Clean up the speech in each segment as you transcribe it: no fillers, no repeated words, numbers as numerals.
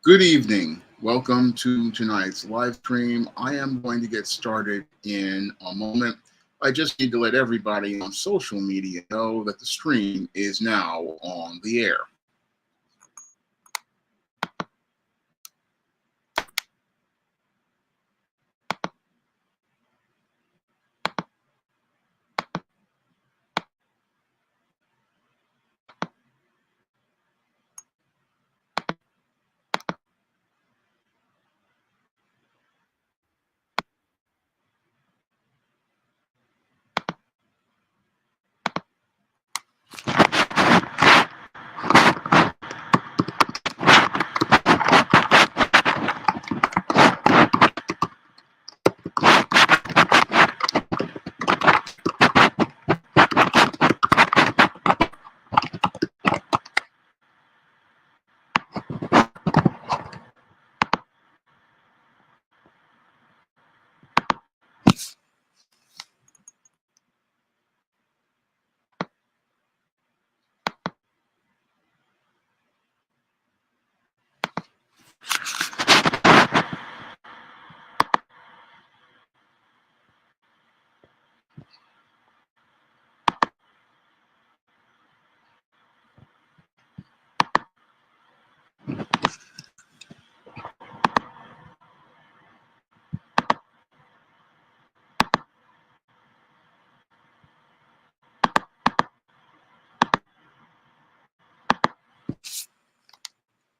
Good evening. Welcome to tonight's live stream. I am going to get started in a moment. I just need to let everybody on social media know that the stream is now on the air.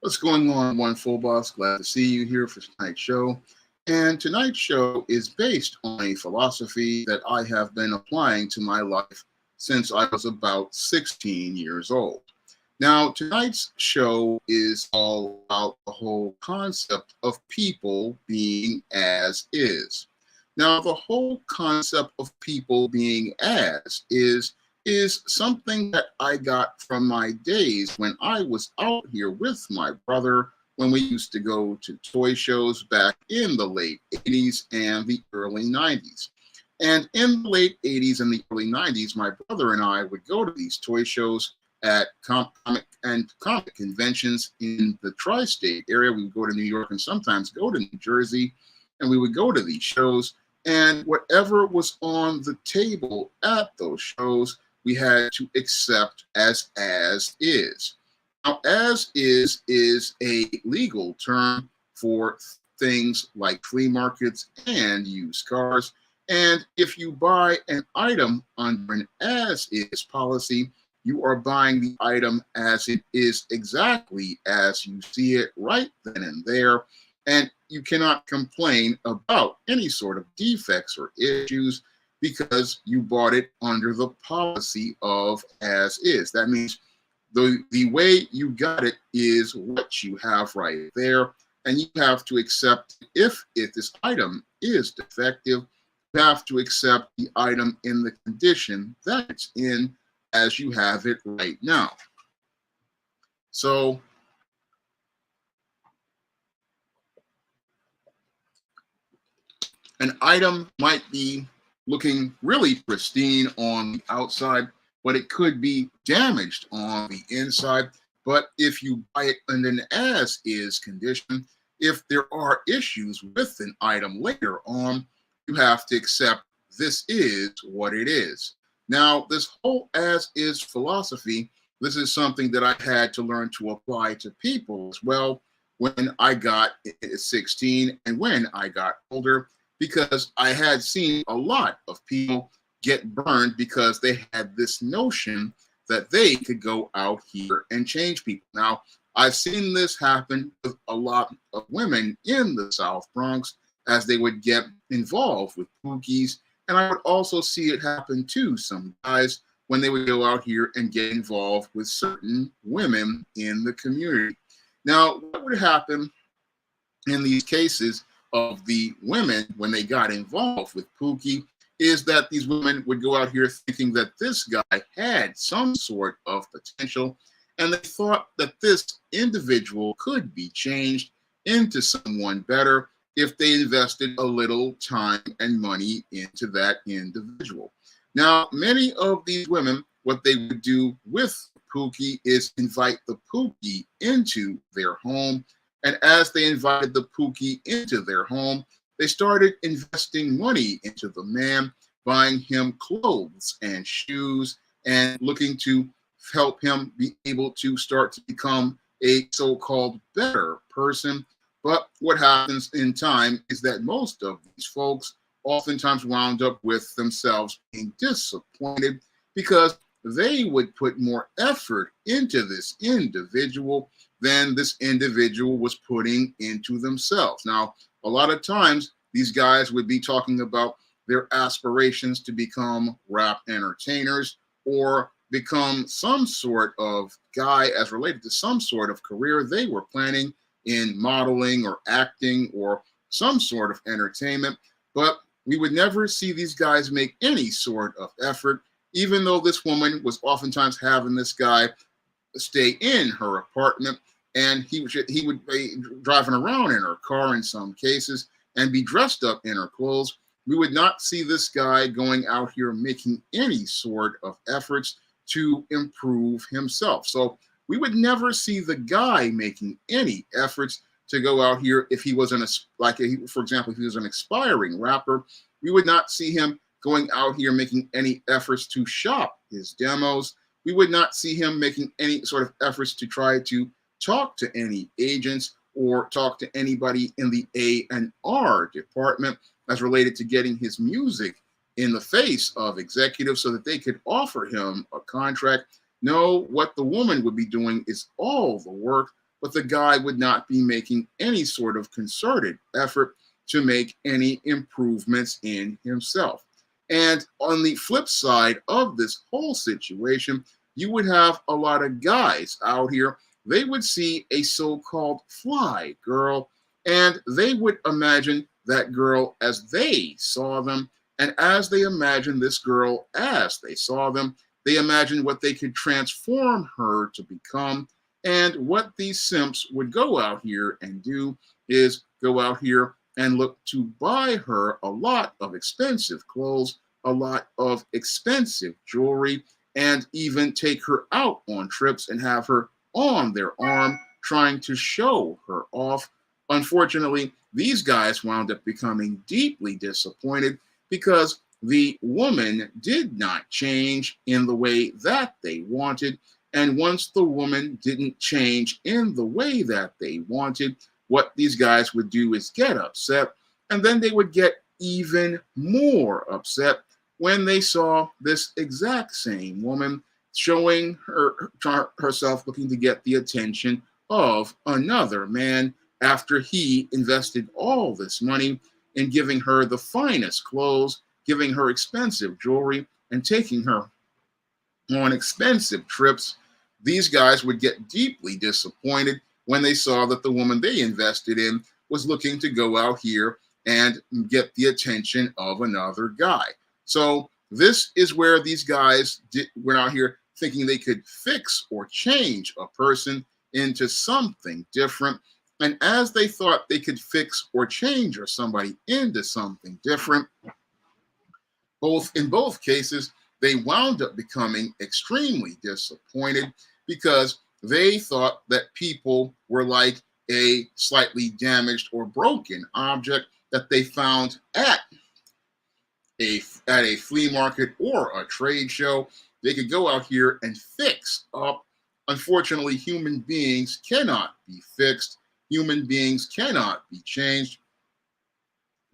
What's going on, One Full Boss? Glad to see you here for tonight's show. And tonight's show is based on a philosophy that I have been applying to my life since I was about 16 years old. Now, tonight's show is all about the whole concept of people being as is. Now, the whole concept of people being as is something that I got from my days when I was out here with my brother when we used to go to toy shows back in the late 80s and the early 90s. And in the late 80s and the early 90s, my brother and I would go to these toy shows at comic conventions in the tri-state area. We would go to New York and sometimes go to New Jersey, and we would go to these shows. And whatever was on the table at those shows, we had to accept as is. Now, as is a legal term for things like flea markets and used cars. And if you buy an item under an as is policy, you are buying the item as it is, exactly as you see it right then and there. And you cannot complain about any sort of defects or issues because you bought it under the policy of as is. That means the way you got it is what you have right there. And you have to accept if this item is defective, you have to accept the item in the condition that it's in as you have it right now. So an item might be looking really pristine on the outside, but it could be damaged on the inside. But if you buy it in an as is condition, if there are issues with an item later on, you have to accept this is what it is. Now, this whole as is philosophy, this is something that I had to learn to apply to people as well when I got 16 and when I got older, because I had seen a lot of people get burned because they had this notion that they could go out here and change people. Now, I've seen this happen with a lot of women in the South Bronx as they would get involved with pookies. And I would also see it happen to some guys when they would go out here and get involved with certain women in the community. Now, what would happen in these cases of the women when they got involved with Pookie is that these women would go out here thinking that this guy had some sort of potential, and they thought that this individual could be changed into someone better if they invested a little time and money into that individual. Now, many of these women, what they would do with Pookie is invite the Pookie into their home, And as they invited the Pookie into their home, they started investing money into the man, buying him clothes and shoes, and looking to help him be able to start to become a so-called better person. But what happens in time is that most of these folks oftentimes wound up with themselves being disappointed because they would put more effort into this individual than this individual was putting into themselves. Now, a lot of times these guys would be talking about their aspirations to become rap entertainers or become some sort of guy as related to some sort of career they were planning in modeling or acting or some sort of entertainment. But we would never see these guys make any sort of effort, even though this woman was oftentimes having this guy stay in her apartment, and he would be driving around in her car in some cases and be dressed up in her clothes. We would not see this guy going out here making any sort of efforts to improve himself. So we would never see the guy making any efforts to go out here if he was for example, if he was an aspiring rapper. We would not see him going out here making any efforts to shop his demos. We would not see him making any sort of efforts to try to talk to any agents or talk to anybody in the A&R department as related to getting his music in the face of executives so that they could offer him a contract. No, what the woman would be doing is all the work, but the guy would not be making any sort of concerted effort to make any improvements in himself. And on the flip side of this whole situation, you would have a lot of guys out here. They would see a so-called fly girl, and they would imagine that girl as they saw them. And as they imagined this girl as they saw them, they imagined what they could transform her to become. And what these simps would go out here and do is go out here and look to buy her a lot of expensive clothes, a lot of expensive jewelry, and even take her out on trips and have her on their arm trying to show her off. Unfortunately, these guys wound up becoming deeply disappointed because the woman did not change in the way that they wanted. And once the woman didn't change in the way that they wanted, what these guys would do is get upset, and then they would get even more upset when they saw this exact same woman showing herself looking to get the attention of another man after he invested all this money in giving her the finest clothes, giving her expensive jewelry, and taking her on expensive trips. These guys would get deeply disappointed when they saw that the woman they invested in was looking to go out here and get the attention of another guy. So this is where these guys went out here thinking they could fix or change a person into something different. And as they thought they could fix or change or somebody into something different, in both cases, they wound up becoming extremely disappointed because they thought that people were like a slightly damaged or broken object that they found at a flea market or a trade show. They could go out here and fix up. Unfortunately, human beings cannot be fixed. Human beings cannot be changed.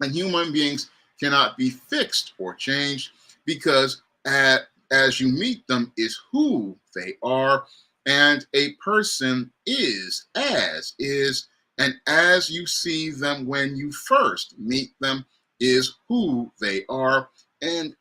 And human beings cannot be fixed or changed because as you meet them is who they are. And a person is as is. And as you see them when you first meet them is who they are. And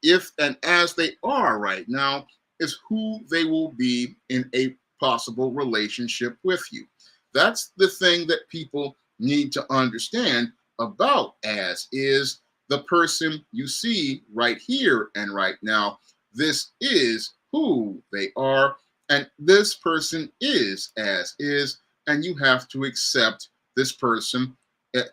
as they are right now is who they will be in a possible relationship with you. That's the thing that people need to understand about as is. The person you see right here and right now, this is who they are, and this person is as is, and you have to accept this person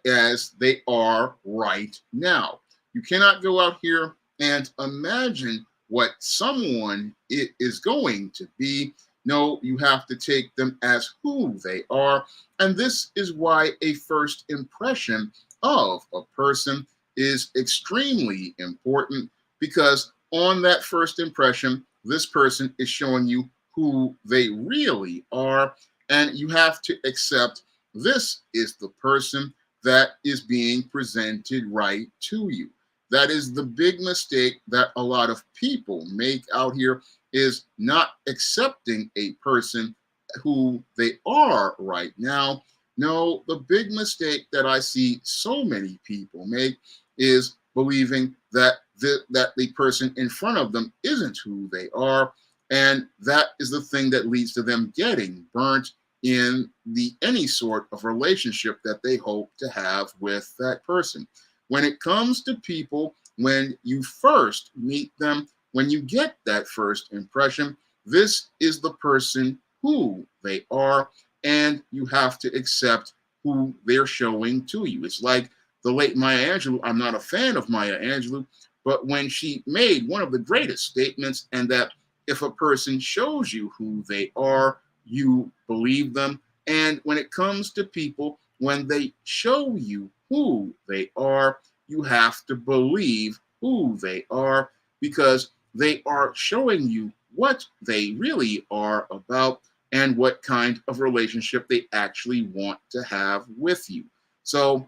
as they are right now. You cannot go out here and imagine what someone is going to be No, you have to take them as who they are. And this is why a first impression of a person is extremely important, because on that first impression, this person is showing you who they really are. And you have to accept this is the person that is being presented right to you. That is the big mistake that a lot of people make out here, is not accepting a person who they are right now. No, the big mistake that I see so many people make is believing that the person in front of them isn't who they are, and that is the thing that leads to them getting burnt in the any sort of relationship that they hope to have with that person. When it comes to people, when you first meet them, when you get that first impression, this is the person who they are, and you have to accept who they're showing to you. It's like the late Maya Angelou. I'm not a fan of Maya Angelou, but when she made one of the greatest statements, and that if a person shows you who they are, you believe them. And when it comes to people, when they show you who they are, you have to believe who they are, because they are showing you what they really are about and what kind of relationship they actually want to have with you. So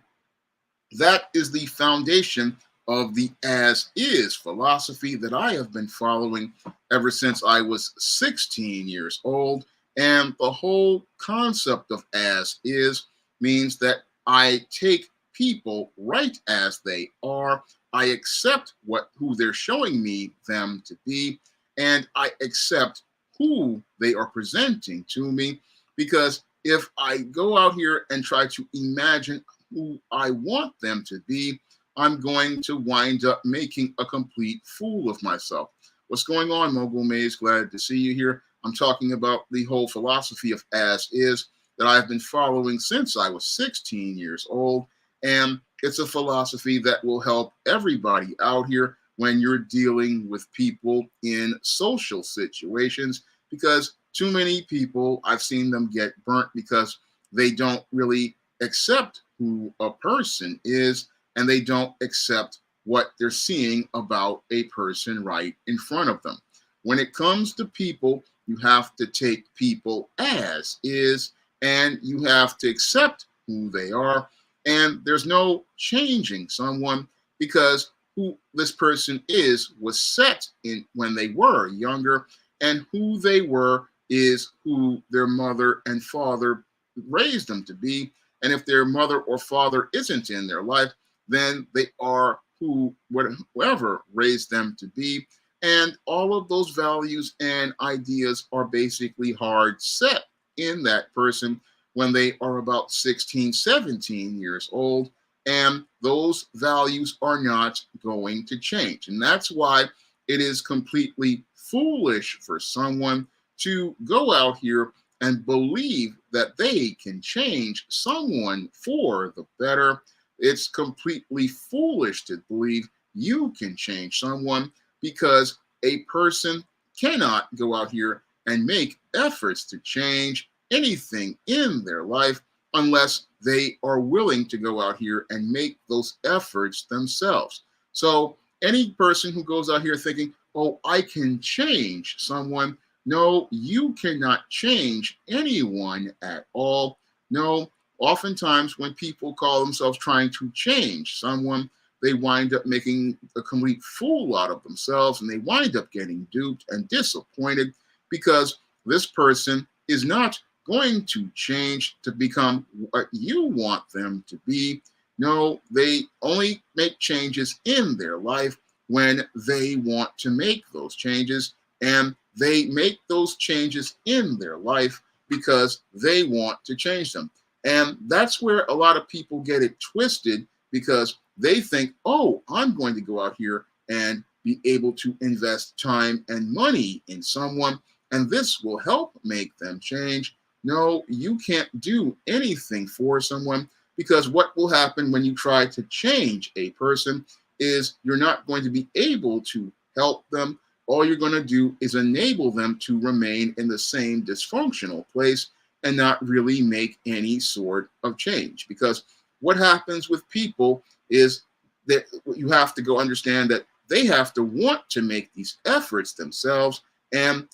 that is the foundation of the as is philosophy that I have been following ever since I was 16 years old. And the whole concept of as is means that I take people right as they are. I accept who they're showing me them to be, and I accept who they are presenting to me. Because if I go out here and try to imagine who I want them to be, I'm going to wind up making a complete fool of myself. What's going on, Mogul Maze? Glad to see you here. I'm talking about the whole philosophy of as is that I've been following since I was 16 years old. And it's a philosophy that will help everybody out here when you're dealing with people in social situations, because too many people, I've seen them get burnt because they don't really accept who a person is, and they don't accept what they're seeing about a person right in front of them. When it comes to people, you have to take people as is, and you have to accept who they are. And there's no changing someone, because who this person is was set in when they were younger, and who they were is who their mother and father raised them to be. And if their mother or father isn't in their life, then they are whoever raised them to be. And all of those values and ideas are basically hard set in that person when they are about 16, 17 years old. And those values are not going to change. And that's why it is completely foolish for someone to go out here and believe that they can change someone for the better. It's completely foolish to believe you can change someone, because a person cannot go out here and make efforts to change anything in their life unless they are willing to go out here and make those efforts themselves. So any person who goes out here thinking, oh, I can change someone, no, you cannot change anyone at all. No, oftentimes when people call themselves trying to change someone, they wind up making a complete fool out of themselves, and they wind up getting duped and disappointed, because this person is not going to change to become what you want them to be. No, they only make changes in their life when they want to make those changes, and they make those changes in their life because they want to change them. And that's where a lot of people get it twisted, because they think, oh, I'm going to go out here and be able to invest time and money in someone, and this will help make them change. No, you can't do anything for someone, because what will happen when you try to change a person is you're not going to be able to help them, all you're going to do is enable them to remain in the same dysfunctional place and not really make any sort of change. Because what happens with people is that you have to go understand that they have to want to make these efforts themselves, and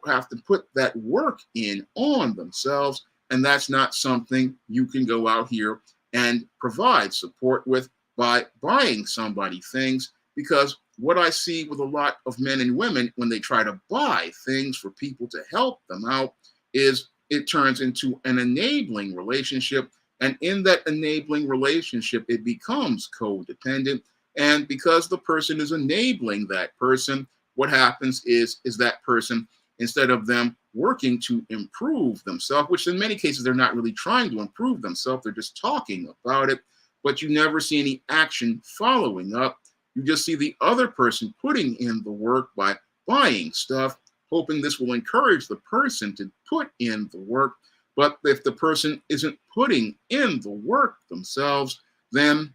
have to put that work in on themselves. And that's not something you can go out here and provide support with by buying somebody things. Because what I see with a lot of men and women when they try to buy things for people to help them out is it turns into an enabling relationship. And in that enabling relationship, it becomes codependent. And because the person is enabling that person, what happens is that person, instead of them working to improve themselves, which in many cases they're not really trying to improve themselves, they're just talking about it, but you never see any action following up. You just see the other person putting in the work by buying stuff, hoping this will encourage the person to put in the work. But if the person isn't putting in the work themselves, then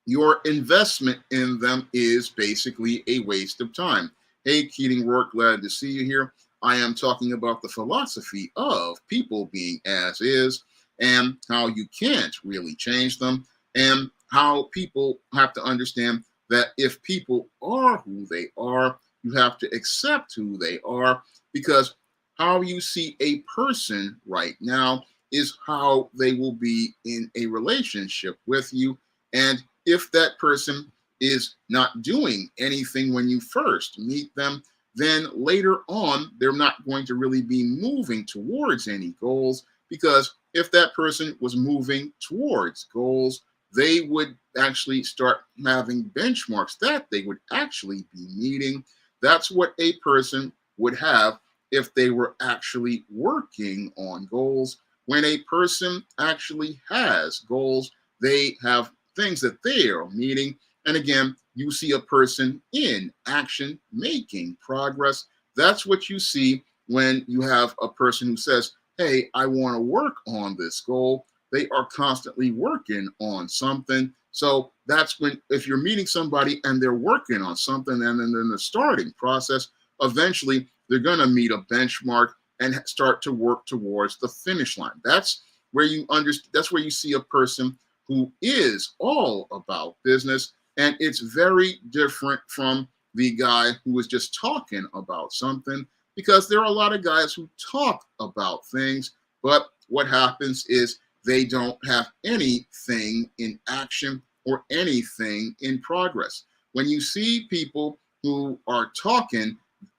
your investment in them is basically a waste of time. Hey, Keating Rourke, glad to see you here. I am talking about the philosophy of people being as is and how you can't really change them, and how people have to understand that if people are who they are, you have to accept who they are, because how you see a person right now is how they will be in a relationship with you. And if that person is not doing anything when you first meet them, then later on, they're not going to really be moving towards any goals. Because if that person was moving towards goals, they would actually start having benchmarks that they would actually be meeting. That's what a person would have if they were actually working on goals. When a person actually has goals, they have things that they are meeting. And again, you see a person in action making progress. That's what you see when you have a person who says, hey, I want to work on this goal. They are constantly working on something. So that's when, if you're meeting somebody and they're working on something, and then in the starting process, eventually they're going to meet a benchmark and start to work towards the finish line. That's where you understand. That's where you see a person who is all about business, and it's very different from the guy who is just talking about something. Because there are a lot of guys who talk about things, but what happens is they don't have anything in action or anything in progress. When you see people who are talking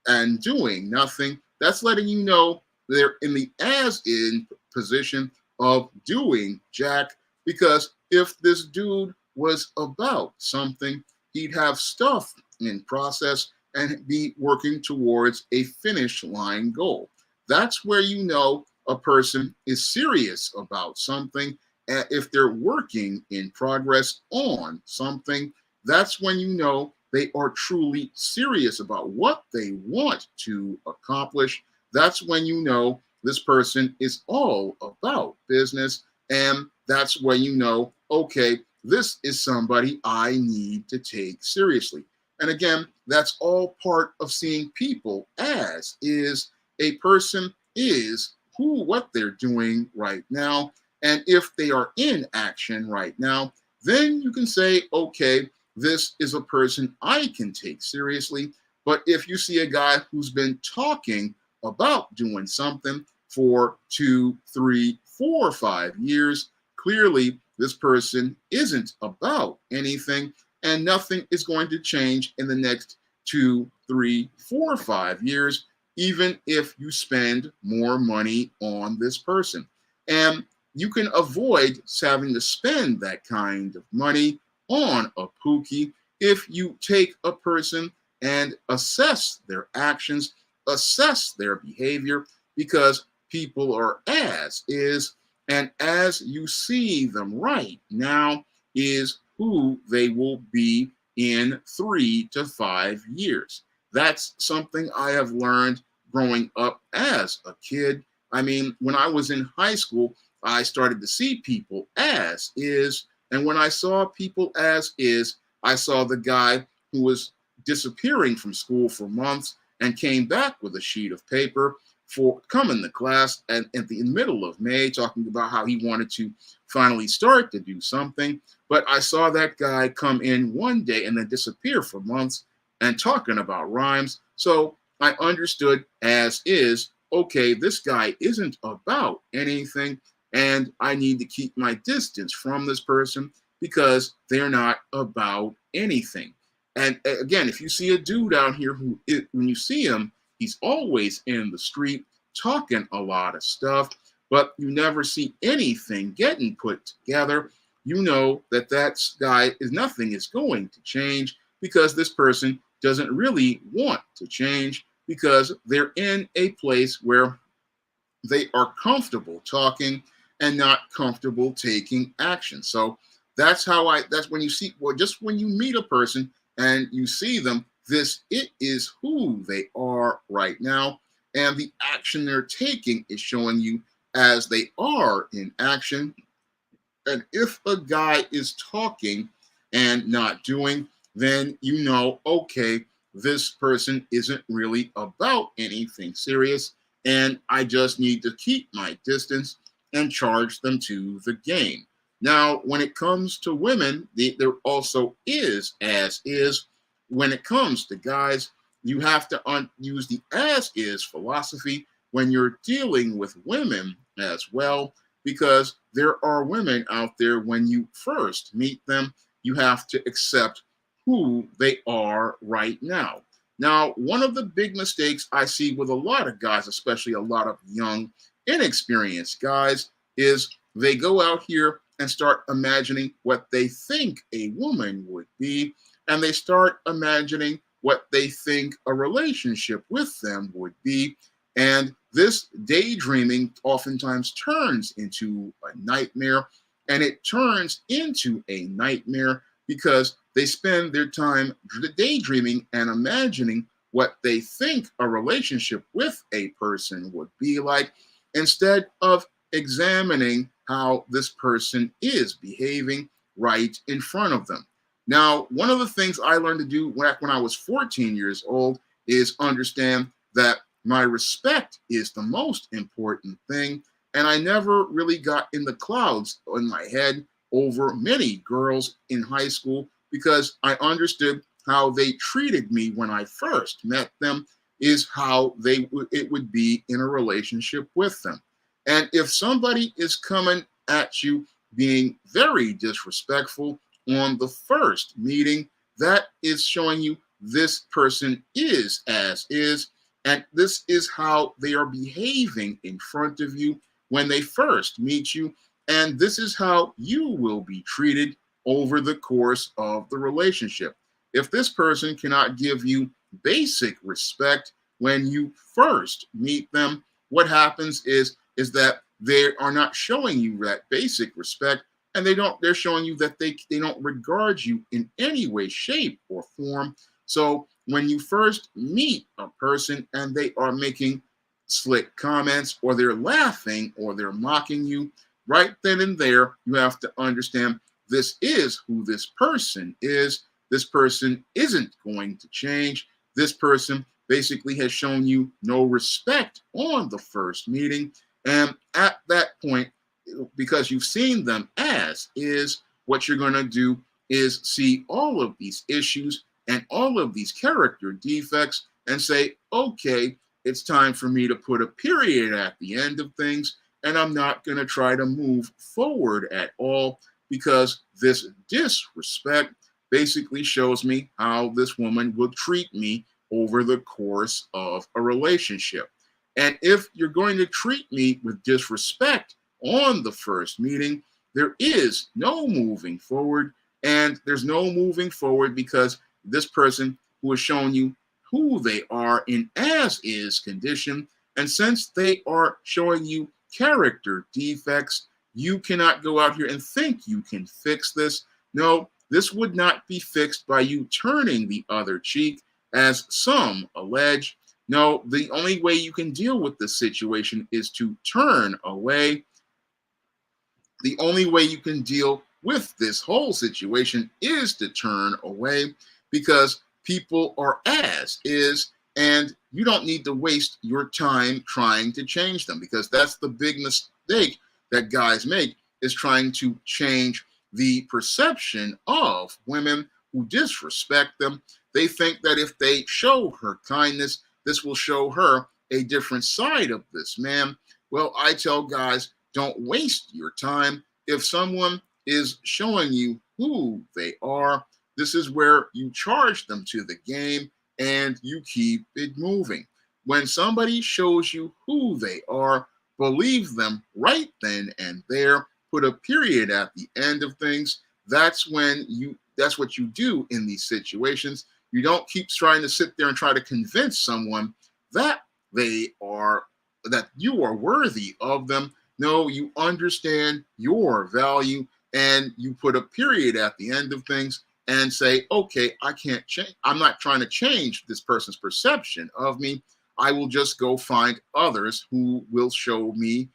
and doing nothing, that's letting you know they're in the as-in position of doing jack. Because if this dude was about something, he'd have stuff in process and be working towards a finish line goal. That's where you know a person is serious about something. And if they're working in progress on something, that's when you know they are truly serious about what they want to accomplish. That's when you know this person is all about business. And that's when you know, okay, this is somebody I need to take seriously. And again, that's all part of seeing people as is. A person is what they're doing right now. And if they are in action right now, then you can say, okay, this is a person I can take seriously. But if you see a guy who's been talking about doing something for 2, 3, 4, 5 years, clearly this person isn't about anything, and nothing is going to change in the next 2, 3, 4, 5 years, even if you spend more money on this person. And you can avoid having to spend that kind of money on a pookie if you take a person and assess their actions, assess their behavior, because people are as is, and as you see them right now is who they will be in 3 to 5 years. That's something I have learned growing up as a kid. I mean, when I was in high school, I started to see people as is. And when I saw people as is, I saw the guy who was disappearing from school for months and came back with a sheet of paper for coming to class and at the middle of May, talking about how he wanted to finally start to do something. But I saw that guy come in one day and then disappear for months and talking about rhymes. So I understood as is, okay, this guy isn't about anything, and I need to keep my distance from this person because they're not about anything. And again, if you see a dude out here when you see him, he's always in the street talking a lot of stuff, but you never see anything getting put together. You know that guy is nothing is going to change because this person doesn't really want to change because they're in a place where they are comfortable talking and not comfortable taking action. So that's when you see, well, just when you meet a person and you see them, it is who they are right now. And the action they're taking is showing you as they are in action. And if a guy is talking and not doing, then you know, okay, this person isn't really about anything serious, and I just need to keep my distance and charge them to the game. Now, when it comes to women, there also is as is. When it comes to guys, you have to use the as is philosophy when you're dealing with women as well, because there are women out there, when you first meet them, you have to accept who they are right now. Now, one of the big mistakes I see with a lot of guys, especially a lot of young, inexperienced guys, is they go out here and start imagining what they think a woman would be, and they start imagining what they think a relationship with them would be. And this daydreaming oftentimes turns into a nightmare, and it turns into a nightmare because they spend their time daydreaming and imagining what they think a relationship with a person would be like, instead of examining how this person is behaving right in front of them. Now, one of the things I learned to do back when I was 14 years old is understand that my respect is the most important thing. And I never really got in the clouds in my head over many girls in high school because I understood how they treated me when I first met them is how it would be in a relationship with them. And if somebody is coming at you being very disrespectful on the first meeting, that is showing you this person is as is, and this is how they are behaving in front of you when they first meet you, and this is how you will be treated over the course of the relationship. If this person cannot give you basic respect when you first meet them, what happens is that they are not showing you that basic respect, and they're showing you that they don't regard you in any way, shape, or form. So when you first meet a person and they are making slick comments, or they're laughing, or they're mocking you, right then and there, you have to understand this is who this person is. This person isn't going to change. This person basically has shown you no respect on the first meeting. And at that point, because you've seen them as is, what you're going to do is see all of these issues and all of these character defects and say, okay, it's time for me to put a period at the end of things, and I'm not going to try to move forward at all, because this disrespect basically shows me how this woman will treat me over the course of a relationship. And if you're going to treat me with disrespect on the first meeting, there is no moving forward. And there's no moving forward because this person who has shown you who they are in as is condition, and since they are showing you character defects, you cannot go out here and think you can fix this. No, this would not be fixed by you turning the other cheek, as some allege. No, the only way you can deal with this situation is to turn away. The only way you can deal with this whole situation is to turn away, because people are as is, and you don't need to waste your time trying to change them, because that's the big mistake that guys make, is trying to change the perception of women who disrespect them. They think that if they show her kindness, this will show her a different side of this man. Well, I tell guys, don't waste your time. If someone is showing you who they are, this is where you charge them to the game and you keep it moving. When somebody shows you who they are, believe them right then and there. Put a period at the end of things. That's what you do in these situations. You don't keep trying to sit there and try to convince someone that that you are worthy of them. No, you understand your value and you put a period at the end of things and say, okay, I can't change. I'm not trying to change this person's perception of me. I will just go find others who will show me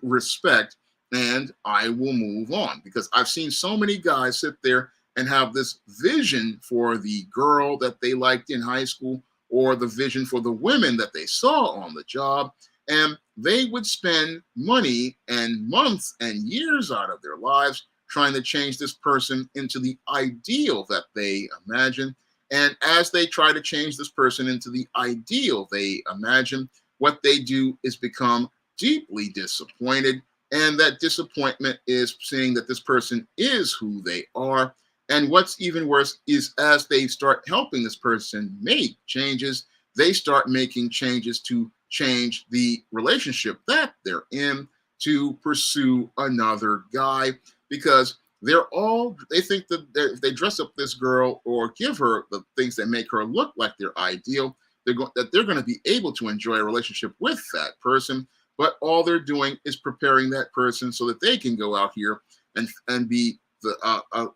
respect, and I will move on. Because I've seen so many guys sit there and have this vision for the girl that they liked in high school, or the vision for the women that they saw on the job. And they would spend money and months and years out of their lives trying to change this person into the ideal that they imagine. And as they try to change this person into the ideal they imagine, what they do is become deeply disappointed. And that disappointment is seeing that this person is who they are. And what's even worse is, as they start helping this person make changes, they start making changes to change the relationship that they're in, to pursue another guy, because they think that if they dress up this girl or give her the things that make her look like their ideal, that they're going to be able to enjoy a relationship with that person. But all they're doing is preparing that person so that they can go out here and be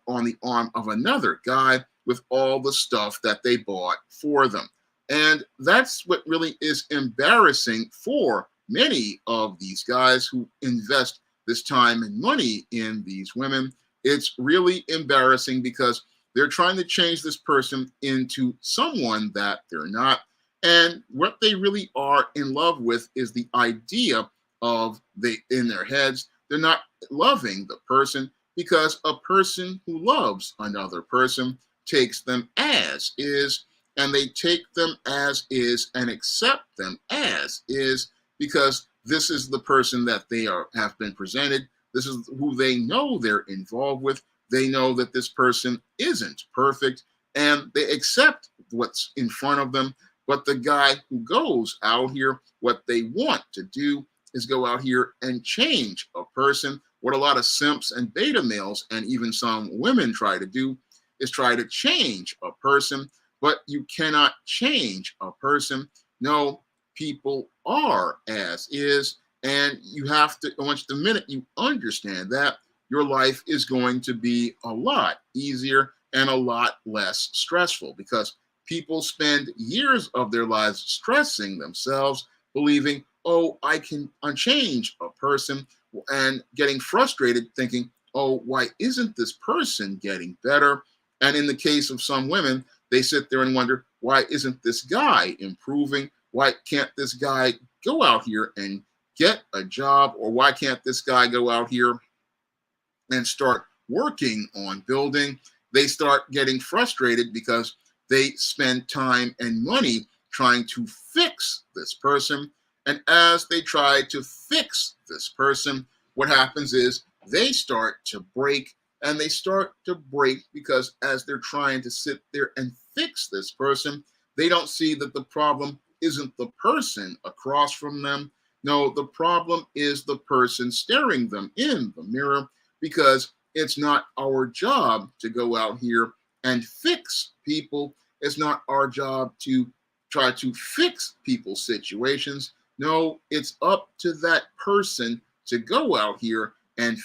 on the arm of another guy with all the stuff that they bought for them. And that's what really is embarrassing for many of these guys who invest this time and money in these women. It's really embarrassing because they're trying to change this person into someone that they're not. And what they really are in love with is the idea in their heads. They're not loving the person, because a person who loves another person takes them as is, and they take them as is and accept them as is, because this is the person that they have been presented. This is who they know they're involved with. They know that this person isn't perfect, and they accept what's in front of them. But the guy who goes out here, what they want to do is go out here and change a person. What a lot of simps and beta males and even some women try to do is try to change a person, but you cannot change a person. No, people are as is, and you have to, once the minute you understand that, your life is going to be a lot easier and a lot less stressful, because people spend years of their lives stressing themselves, believing, oh, I can change a person, and getting frustrated thinking, oh, why isn't this person getting better? And in the case of some women, they sit there and wonder, why isn't this guy improving? Why can't this guy go out here and get a job? Or why can't this guy go out here and start working on building? They start getting frustrated because they spend time and money trying to fix this person. And as they try to fix this person, what happens is they start to break, and they start to break because as they're trying to sit there and fix this person, they don't see that the problem isn't the person across from them. No, the problem is the person staring them in the mirror, because it's not our job to go out here and fix people. It's not our job to try to fix people's situations. No, it's up to that person to go out here and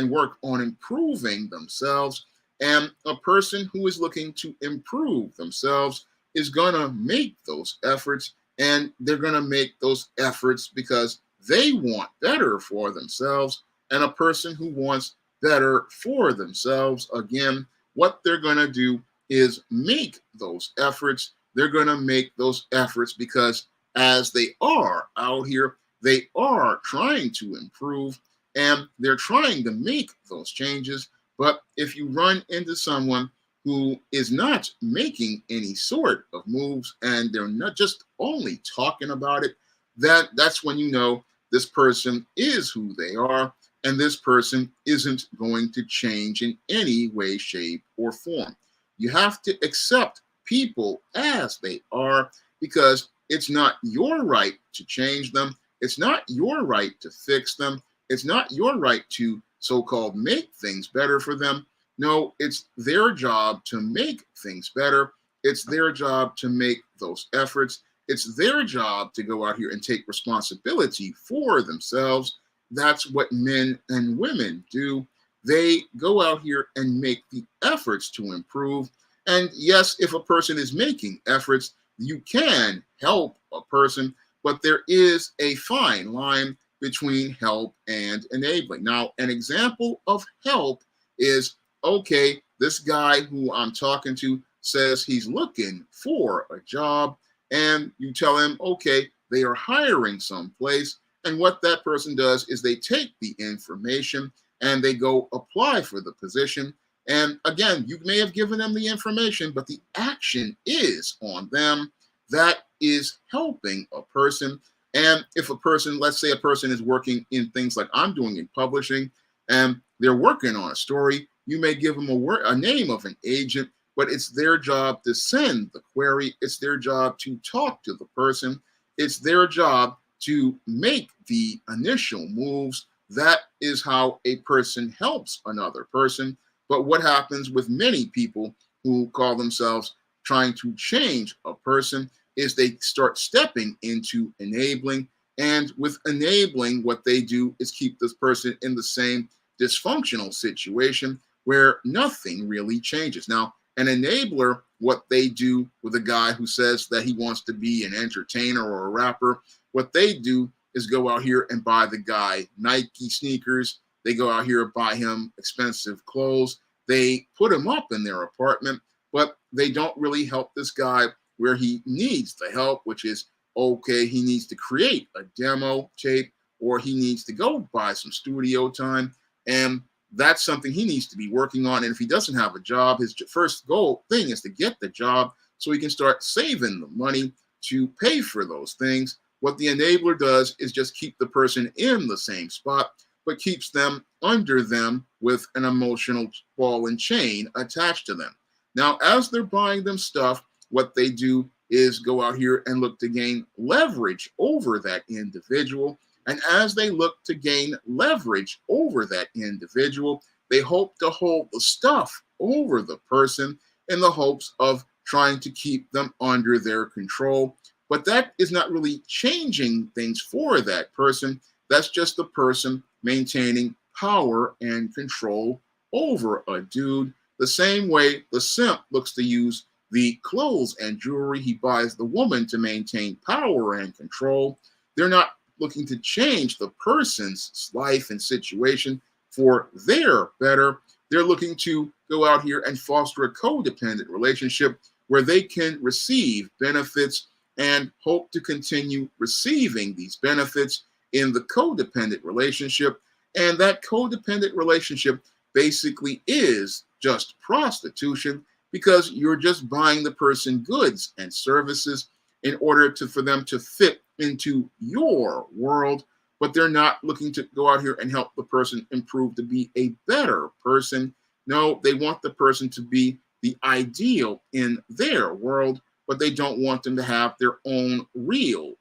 work on improving themselves. And a person who is looking to improve themselves is going to make those efforts, and they're going to make those efforts because they want better for themselves. And a person who wants better for themselves, again, what they're going to do is make those efforts. They're going to make those efforts because as they are out here, they are trying to improve and they're trying to make those changes. But if you run into someone who is not making any sort of moves and they're not just only talking about it, that's when you know this person is who they are and this person isn't going to change in any way, shape, or form. You have to accept people as they are because it's not your right to change them. It's not your right to fix them. It's not your right to so-called make things better for them. No, it's their job to make things better. It's their job to make those efforts. It's their job to go out here and take responsibility for themselves. That's what men and women do. They go out here and make the efforts to improve. And yes, if a person is making efforts, you can help a person, but there is a fine line between help and enabling. Now, an example of help is, okay, this guy who I'm talking to says he's looking for a job, and you tell him, okay, they are hiring someplace. And what that person does is they take the information and they go apply for the position. And again, you may have given them the information, but the action is on them. That is helping a person. And if a person, let's say a person is working in things like I'm doing in publishing, and they're working on a story, you may give them a name of an agent, but it's their job to send the query. It's their job to talk to the person. It's their job to make the initial moves. That is how a person helps another person. But what happens with many people who call themselves trying to change a person is they start stepping into enabling. And with enabling, what they do is keep this person in the same dysfunctional situation where nothing really changes. Now, an enabler, what they do with a guy who says that he wants to be an entertainer or a rapper, what they do is go out here and buy the guy Nike sneakers. They go out here and buy him expensive clothes. They put him up in their apartment, but they don't really help this guy where he needs the help, which is, okay, he needs to create a demo tape or he needs to go buy some studio time. And that's something he needs to be working on. And if he doesn't have a job, his first goal thing is to get the job so he can start saving the money to pay for those things. What the enabler does is just keep the person in the same spot, but keeps them under them with an emotional ball and chain attached to them. Now, as they're buying them stuff, what they do is go out here and look to gain leverage over that individual. And as they look to gain leverage over that individual, they hope to hold the stuff over the person in the hopes of trying to keep them under their control. But that is not really changing things for that person. That's just the person maintaining power and control over a dude. The same way the simp looks to use the clothes and jewelry he buys the woman to maintain power and control. They're not looking to change the person's life and situation for their better. They're looking to go out here and foster a codependent relationship where they can receive benefits and hope to continue receiving these benefits in the codependent relationship. And that codependent relationship basically is just prostitution because you're just buying the person goods and services in order for them to fit into your world, but they're not looking to go out here and help the person improve to be a better person. No, they want the person to be the ideal in their world, but they don't want them to have their own real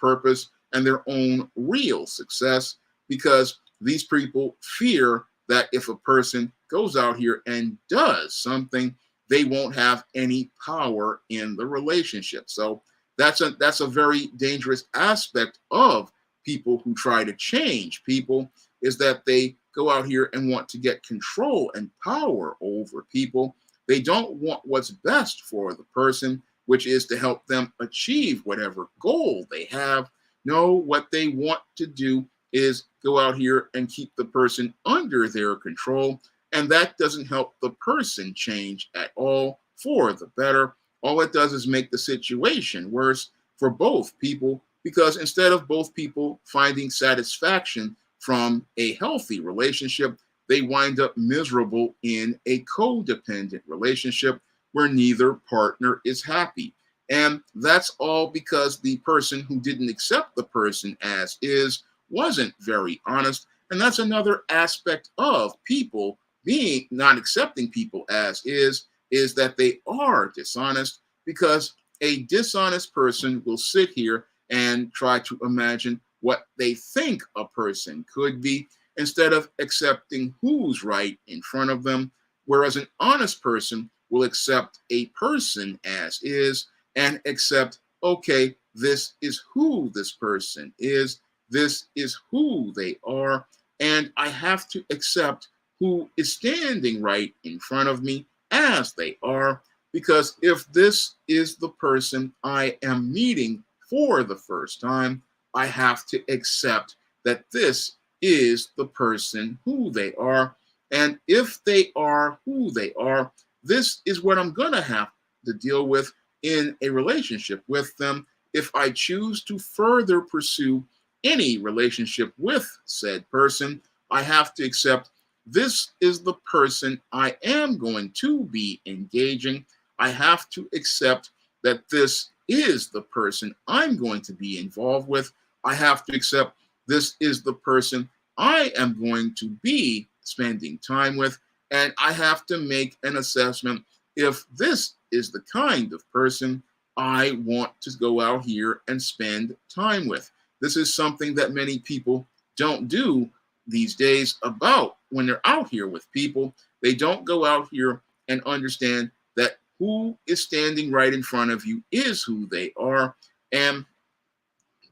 purpose and their own real success because these people fear that if a person goes out here and does something, they won't have any power in the relationship. So that's a very dangerous aspect of people who try to change people, is that they go out here and want to get control and power over people. They don't want what's best for the person, which is to help them achieve whatever goal they have. No, what they want to do is go out here and keep the person under their control. And that doesn't help the person change at all. for the better, all it does is make the situation worse for both people, because instead of both people finding satisfaction from a healthy relationship, they wind up miserable in a codependent relationship where neither partner is happy. And that's all because the person who didn't accept the person as is wasn't very honest. And that's another aspect of people being not accepting people as is that they are dishonest, because a dishonest person will sit here and try to imagine what they think a person could be instead of accepting who's right in front of them. Whereas an honest person will accept a person as is and accept, okay, this is who this person is, this is who they are, and I have to accept who is standing right in front of me as they are, because if this is the person I am meeting for the first time, I have to accept that this is the person who they are. And if they are who they are, this is what I'm going to have to deal with in a relationship with them if I choose to further pursue any relationship with said person. I have to accept this is the person I am going to be engaging. I have to accept that this is the person I'm going to be involved with. I have to accept this is the person I am going to be spending time with. And I have to make an assessment if this is the kind of person I want to go out here and spend time with. This is something that many people don't do these days about when they're out here with people. They don't go out here and understand that who is standing right in front of you is who they are. And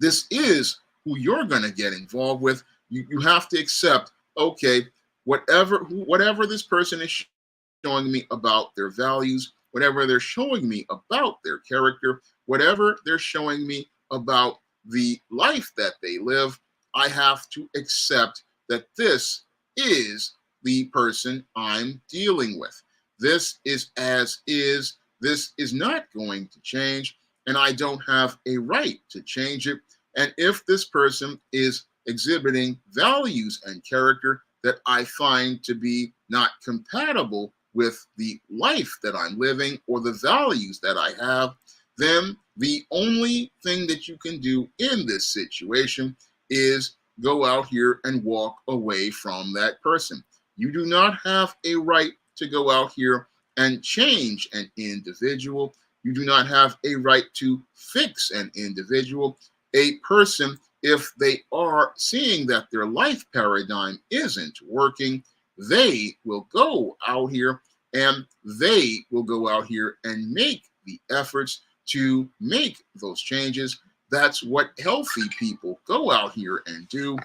this is who you're going to get involved with. You have to accept, okay, whatever this person is showing me about their values, whatever they're showing me about their character, whatever they're showing me about the life that they live, I have to accept that this is the person I'm dealing with. This is as is. This is not going to change, and I don't have a right to change it. And if this person is exhibiting values and character that I find to be not compatible with the life that I'm living or the values that I have, then the only thing that you can do in this situation is go out here and walk away from that person. You do not have a right to go out here and change an individual. You do not have a right to fix an individual. A person, if they are seeing that their life paradigm isn't working, they will go out here and they will go out here and make the efforts to make those changes. That's what healthy people go out here and do.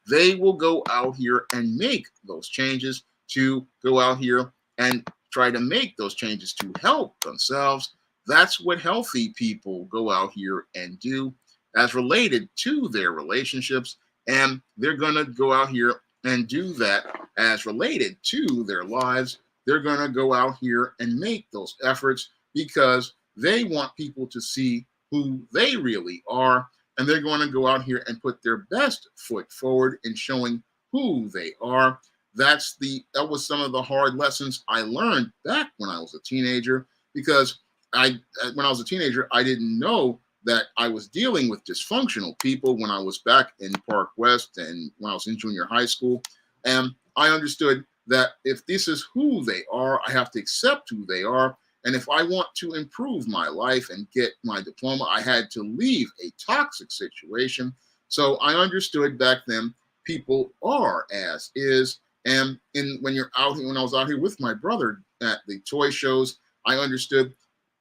They will go out here and make those changes to go out here and try to make those changes to help themselves. That's what healthy people go out here and do as related to their relationships. And they're going to go out here and do that as related to their lives. They're going to go out here and make those efforts because they want people to see who they really are. And they're going to go out here and put their best foot forward in showing who they are. That was some of the hard lessons I learned back when I was a teenager, because when I was a teenager, I didn't know that I was dealing with dysfunctional people when I was back in Park West and when I was in junior high school. And I understood that if this is who they are, I have to accept who they are. And if I want to improve my life and get my diploma, I had to leave a toxic situation. So I understood back then people are as is. And when you're out here, when I was out here with my brother at the toy shows, I understood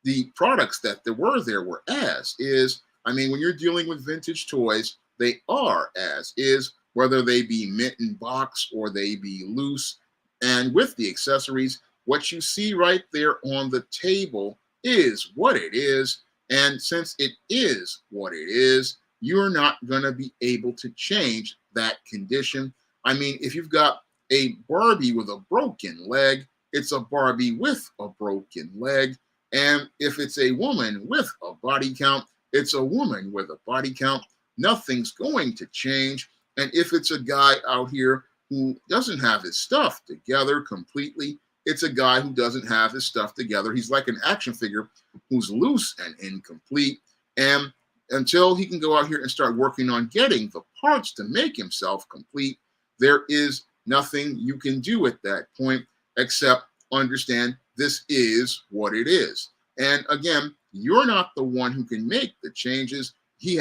the products that there were as is. I mean, when you're dealing with vintage toys, they are as is, whether they be mint in box or they be loose. And with the accessories, what you see right there on the table is what it is. And since it is what it is, you're not going to be able to change that condition. I mean, if you've got a Barbie with a broken leg, it's a Barbie with a broken leg. And if it's a woman with a body count, it's a woman with a body count. Nothing's going to change. And if it's a guy out here who doesn't have his stuff together completely, it's a guy who doesn't have his stuff together. He's like an action figure who's loose and incomplete. And until he can go out here and start working on getting the parts to make himself complete, there is nothing you can do at that point except understand this is what it is. And again, you're not the one who can make the changes. He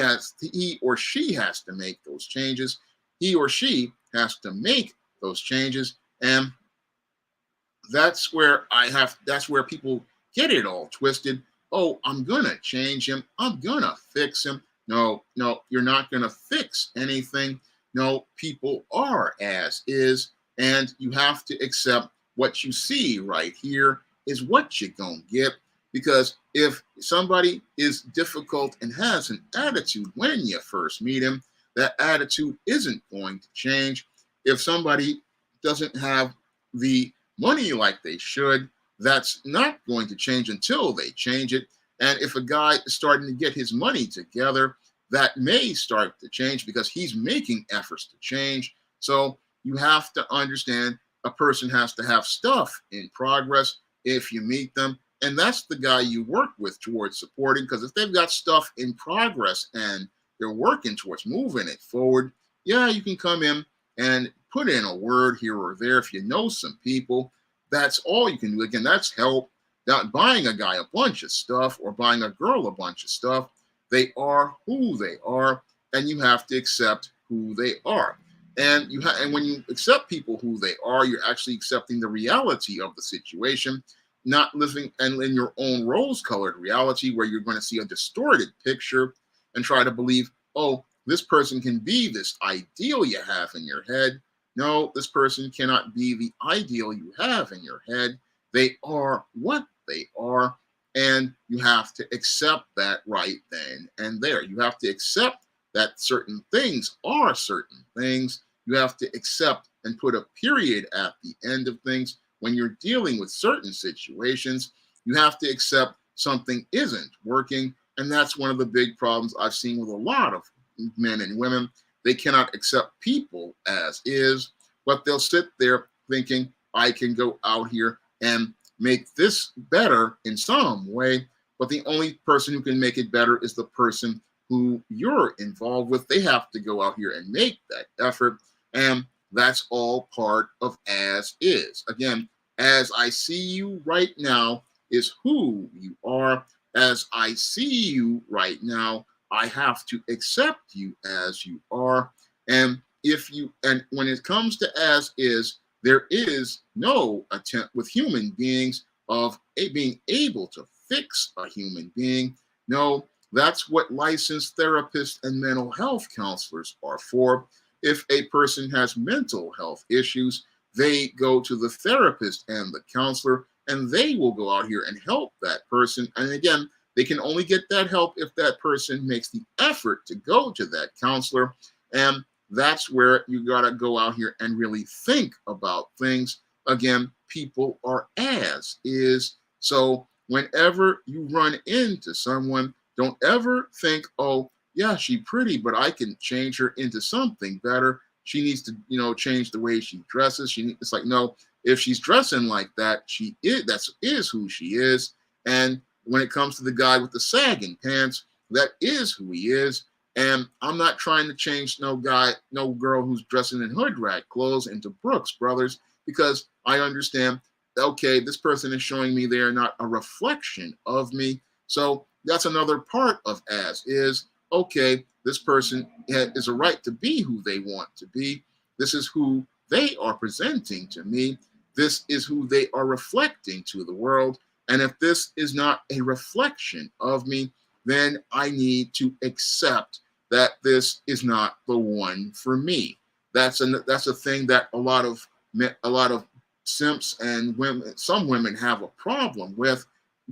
or she has to make those changes. He or she has to make those changes. And that's where people get it all twisted. Oh, I'm gonna change him. I'm gonna fix him. No, you're not gonna fix anything. No, people are as is, and you have to accept what you see right here is what you're gonna get. Because if somebody is difficult and has an attitude when you first meet him, that attitude isn't going to change. If somebody doesn't have the money like they should, that's not going to change until they change it. And if a guy is starting to get his money together, that may start to change because he's making efforts to change. So you have to understand a person has to have stuff in progress if you meet them. And that's the guy you work with towards supporting, because if they've got stuff in progress and they're working towards moving it forward, yeah, you can come in and put in a word here or there. If you know some people, that's all you can do. Again, that's help. Not buying a guy a bunch of stuff or buying a girl a bunch of stuff. They are who they are, and you have to accept who they are. And and when you accept people who they are, you're actually accepting the reality of the situation, not living and in your own rose-colored reality where you're going to see a distorted picture and try to believe, oh, this person can be this ideal you have in your head. No, this person cannot be the ideal you have in your head. They are what they are, and you have to accept that right then and there. You have to accept that certain things are certain things. You have to accept and put a period at the end of things. When you're dealing with certain situations, you have to accept something isn't working. And that's one of the big problems I've seen with a lot of men and women. They cannot accept people as is, but they'll sit there thinking, I can go out here and make this better in some way. But the only person who can make it better is the person who you're involved with. They have to go out here and make that effort. And that's all part of as is. Again, as I see you right now is who you are. As I see you right now, I have to accept you as you are. And when it comes to as is, there is no attempt with human beings of being able to fix a human being. No, that's what licensed therapists and mental health counselors are for. If a person has mental health issues, they go to the therapist and the counselor, and they will go out here and help that person. And again, they can only get that help if that person makes the effort to go to that counselor. And that's where you got to go out here and really think about things. Again, people are as is. So whenever you run into someone, don't ever think, oh, yeah, she's pretty, but I can change her into something better. She needs to, change the way she dresses. It's like, no, if she's dressing like that, that is who she is. And when it comes to the guy with the sagging pants, that is who he is. And I'm not trying to change no girl who's dressing in hood rat clothes into Brooks Brothers, because I understand, okay, this person is showing me they're not a reflection of me. So that's another part of as is. Okay, this person is a right to be who they want to be. This is who they are presenting to me. This is who they are reflecting to the world. And if this is not a reflection of me, then I need to accept that this is not the one for me. That's a thing that a lot of simps and women, some women have a problem with,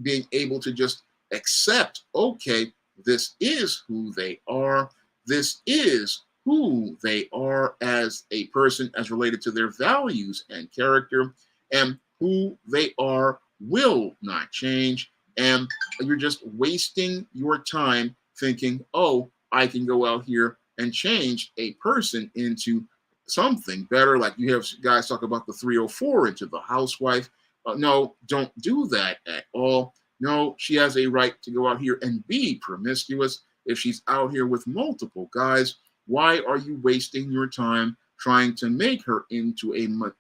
being able to just accept, okay, this is who they are. This is who they are as a person, as related to their values and character, and who they are will not change. And you're just wasting your time thinking, oh, I can go out here and change a person into something better. Like you have guys talk about the 304 into the housewife. No, don't do that at all. No, she has a right to go out here and be promiscuous. If she's out here with multiple guys, why are you wasting your time trying to make her into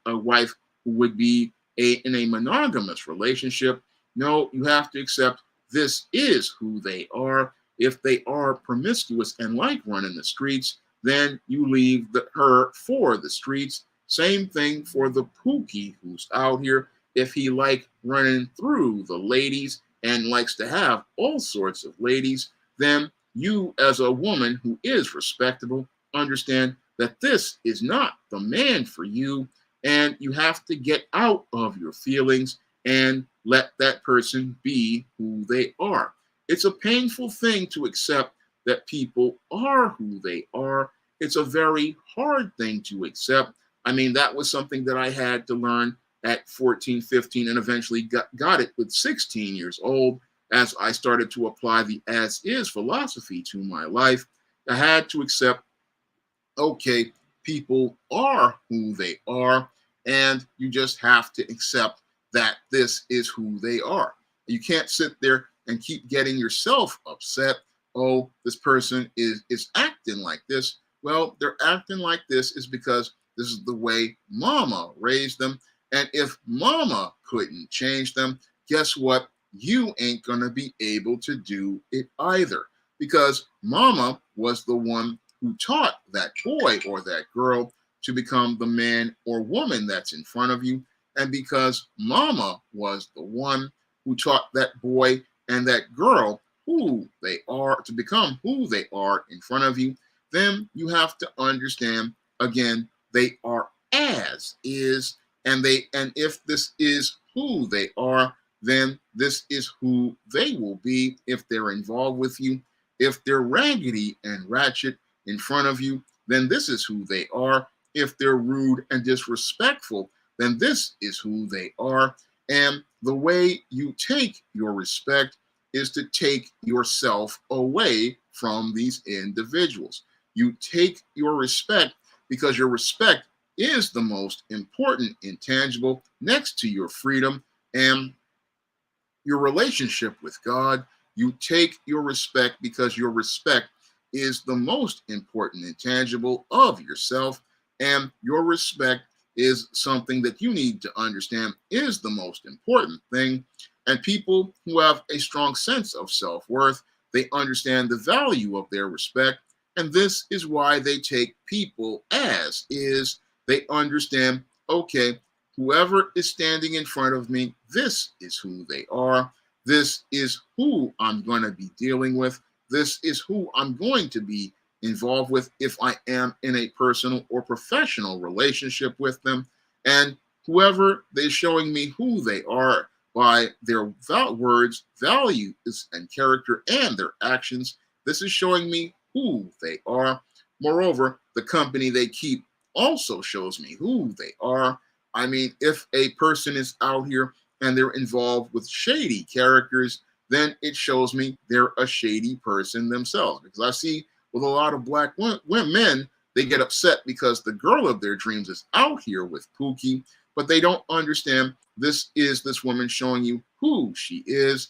a wife who would be in a monogamous relationship? No, you have to accept this is who they are. If they are promiscuous and like running the streets, then you leave her for the streets. Same thing for the Pookie who's out here. If he like running through the ladies and likes to have all sorts of ladies, then you as a woman who is respectable understand that this is not the man for you, and you have to get out of your feelings and let that person be who they are. It's a painful thing to accept that people are who they are. It's a very hard thing to accept. I mean, that was something that I had to learn at 14, 15, and eventually got it with 16 years old as I started to apply the as is philosophy to my life. I had to accept, okay, people are who they are, and you just have to accept that this is who they are. You can't sit there and keep getting yourself upset. Oh, this person is acting like this. Well, they're acting like this is because this is the way mama raised them. And if mama couldn't change them, guess what? You ain't going to be able to do it either, because mama was the one who taught that boy or that girl to become the man or woman that's in front of you. And because mama was the one who taught that boy and that girl who they are to become who they are in front of you, then you have to understand, again, they are as is, and if this is who they are, then this is who they will be if they're involved with you. If they're raggedy and ratchet in front of you, then this is who they are. If they're rude and disrespectful, then this is who they are. And the way you take your respect is to take yourself away from these individuals. You take your respect because your respect is the most important intangible next to your freedom and your relationship with God. You take your respect because your respect is the most important intangible of yourself, and your respect is something that you need to understand is the most important thing. And people who have a strong sense of self-worth, they understand the value of their respect, and this is why they take people as is. They understand, okay, whoever is standing in front of me, this is who they are. This is who I'm going to be dealing with. This is who I'm going to be involved with if I am in a personal or professional relationship with them. And whoever they're showing me who they are by their words, values, and character and their actions, this is showing me who they are. Moreover, the company they keep also shows me who they are. I mean, if a person is out here and they're involved with shady characters, then it shows me they're a shady person themselves. Because I see with a lot of black men, they get upset because the girl of their dreams is out here with Pookie, but they don't understand this is this woman showing you who she is,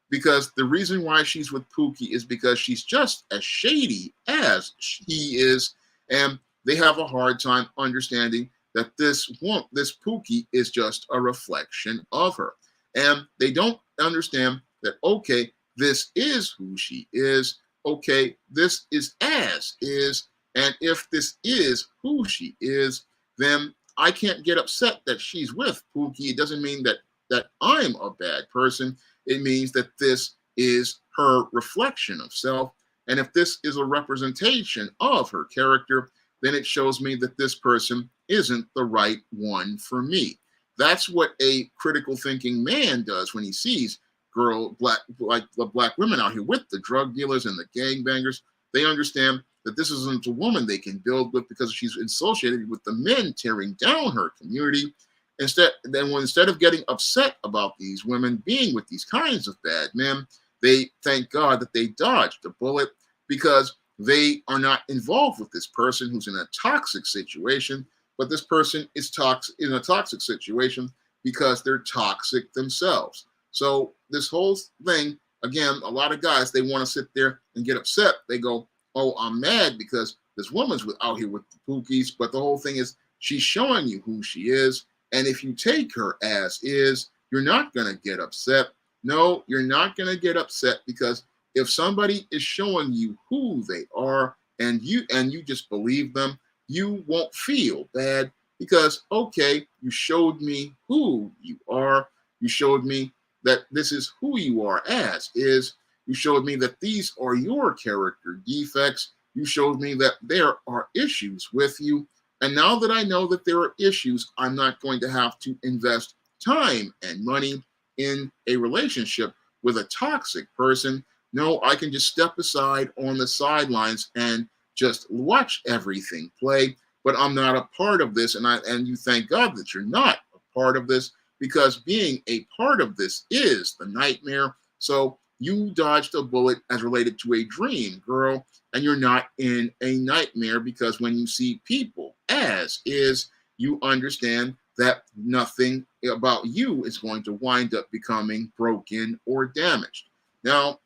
because the reason why she's with Pookie is because she's just as shady as he is, and they have a hard time understanding that this Pookie is just a reflection of her. And they don't understand that, okay, this is who she is. Okay, this is as is. And if this is who she is, then I can't get upset that she's with Pookie. It doesn't mean that I'm a bad person. It means that this is her reflection of self. And if this is a representation of her character, then it shows me that this person isn't the right one for me. That's what a critical thinking man does when he sees black women out here with the drug dealers and the gangbangers. They understand that this isn't a woman they can build with because she's associated with the men tearing down her community. Instead of getting upset about these women being with these kinds of bad men, they thank God that they dodged a bullet because they are not involved with this person who's in a toxic situation, but this person is in a toxic situation because they're toxic themselves. So this whole thing, again, a lot of guys, they want to sit there and get upset. They go, oh, I'm mad because this woman's out here with the pookies, but the whole thing is she's showing you who she is. And if you take her as is, you're not going to get upset. No, you're not going to get upset because if somebody is showing you who they are and you just believe them, you won't feel bad because, okay, you showed me who you are. You showed me that this is who you are as is. You showed me that these are your character defects. You showed me that there are issues with you. And now that I know that there are issues, I'm not going to have to invest time and money in a relationship with a toxic person. No, I can just step aside on the sidelines and just watch everything play. But I'm not a part of this, and you thank God that you're not a part of this, because being a part of this is the nightmare. So you dodged a bullet as related to a dream, girl, and you're not in a nightmare because when you see people as is, you understand that nothing about you is going to wind up becoming broken or damaged. Now,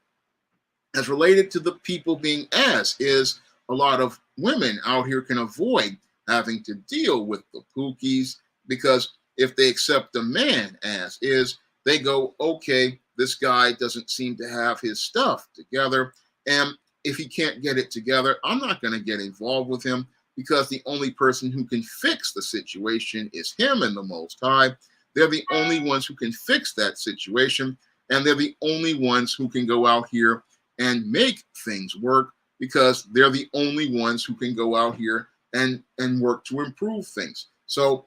as related to the people being as is, a lot of women out here can avoid having to deal with the pookies because if they accept a man as is, they go, okay, this guy doesn't seem to have his stuff together. And if he can't get it together, I'm not going to get involved with him because the only person who can fix the situation is him and the Most High. They're the only ones who can fix that situation. And they're the only ones who can go out here and make things work because they're the only ones who can go out here and work to improve things. So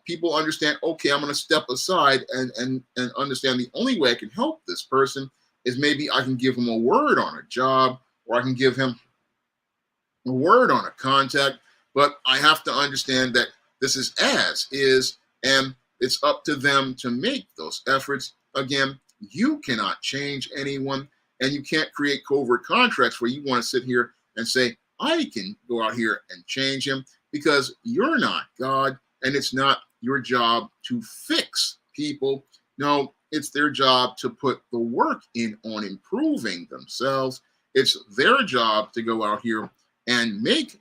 people understand, okay, I'm going to step aside and understand the only way I can help this person is maybe I can give him a word on a job or I can give him a word on a contact, but I have to understand that this is as is, and it's up to them to make those efforts. Again, you cannot change anyone, and you can't create covert contracts where you want to sit here and say, I can go out here and change him, because you're not God, and it's not your job to fix people. No, it's their job to put the work in on improving themselves. It's their job to go out here and make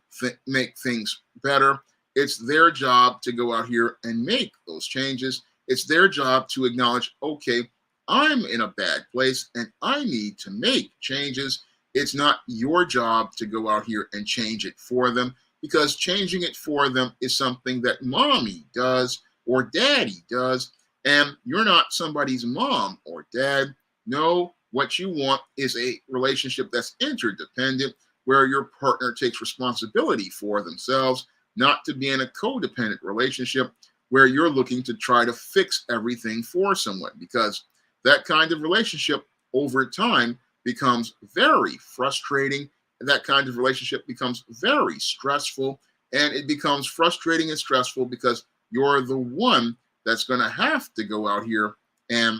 things better. It's their job to go out here and make those changes. It's their job to acknowledge, okay, I'm in a bad place and I need to make changes. It's not your job to go out here and change it for them, because changing it for them is something that mommy does or daddy does, and you're not somebody's mom or dad. No, what you want is a relationship that's interdependent, where your partner takes responsibility for themselves, not to be in a codependent relationship where you're looking to try to fix everything for someone, because that kind of relationship over time becomes very frustrating. That kind of relationship becomes very stressful, and it becomes frustrating and stressful because you're the one that's going to have to go out here and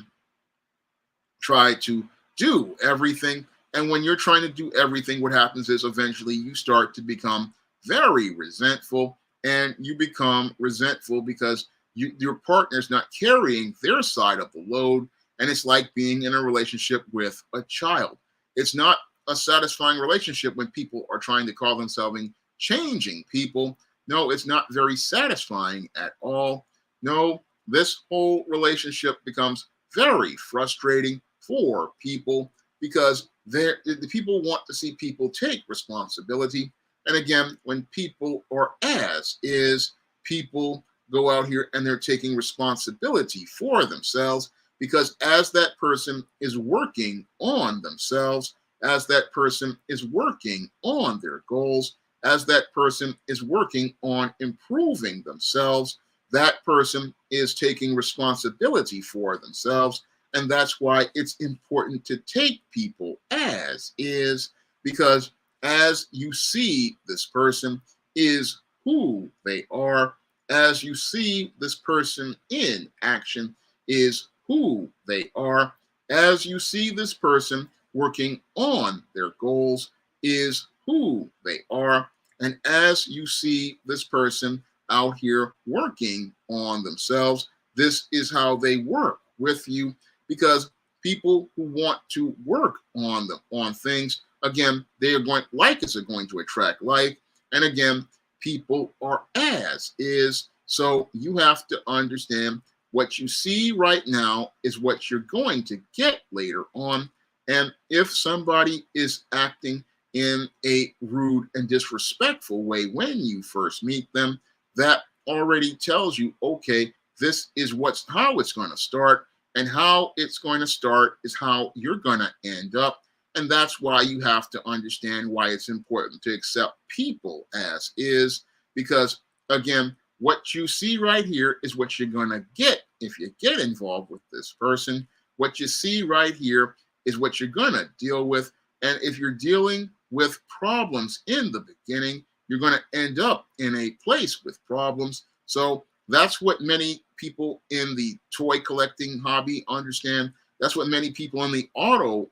try to do everything. And when you're trying to do everything, what happens is eventually you start to become very resentful, and you become resentful because your partner's not carrying their side of the load. And it's like being in a relationship with a child. It's not a satisfying relationship when people are trying to call themselves changing people. No, it's not very satisfying at all. No, this whole relationship becomes very frustrating for people because the people want to see people take responsibility. And again, when people are as is, people go out here and they're taking responsibility for themselves, because as that person is working on themselves, as that person is working on their goals, as that person is working on improving themselves, that person is taking responsibility for themselves. And that's why it's important to take people as is, because as you see this person is who they are, as you see this person in action is who they are. As you see this person working on their goals is who they are. And as you see this person out here working on themselves, this is how they work with you, because people who want to work on things, again, they are going, like is going to attract like, and again, people are as is. So you have to understand what you see right now is what you're going to get later on. And if somebody is acting in a rude and disrespectful way when you first meet them, that already tells you, okay, this is how it's going to start, and how it's going to start is how you're going to end up. And that's why you have to understand why it's important to accept people as is, because again, what you see right here is what you're going to get if you get involved with this person. What you see right here is what you're going to deal with. And if you're dealing with problems in the beginning, you're going to end up in a place with problems. So that's what many people in the toy collecting hobby understand. That's what many people in the auto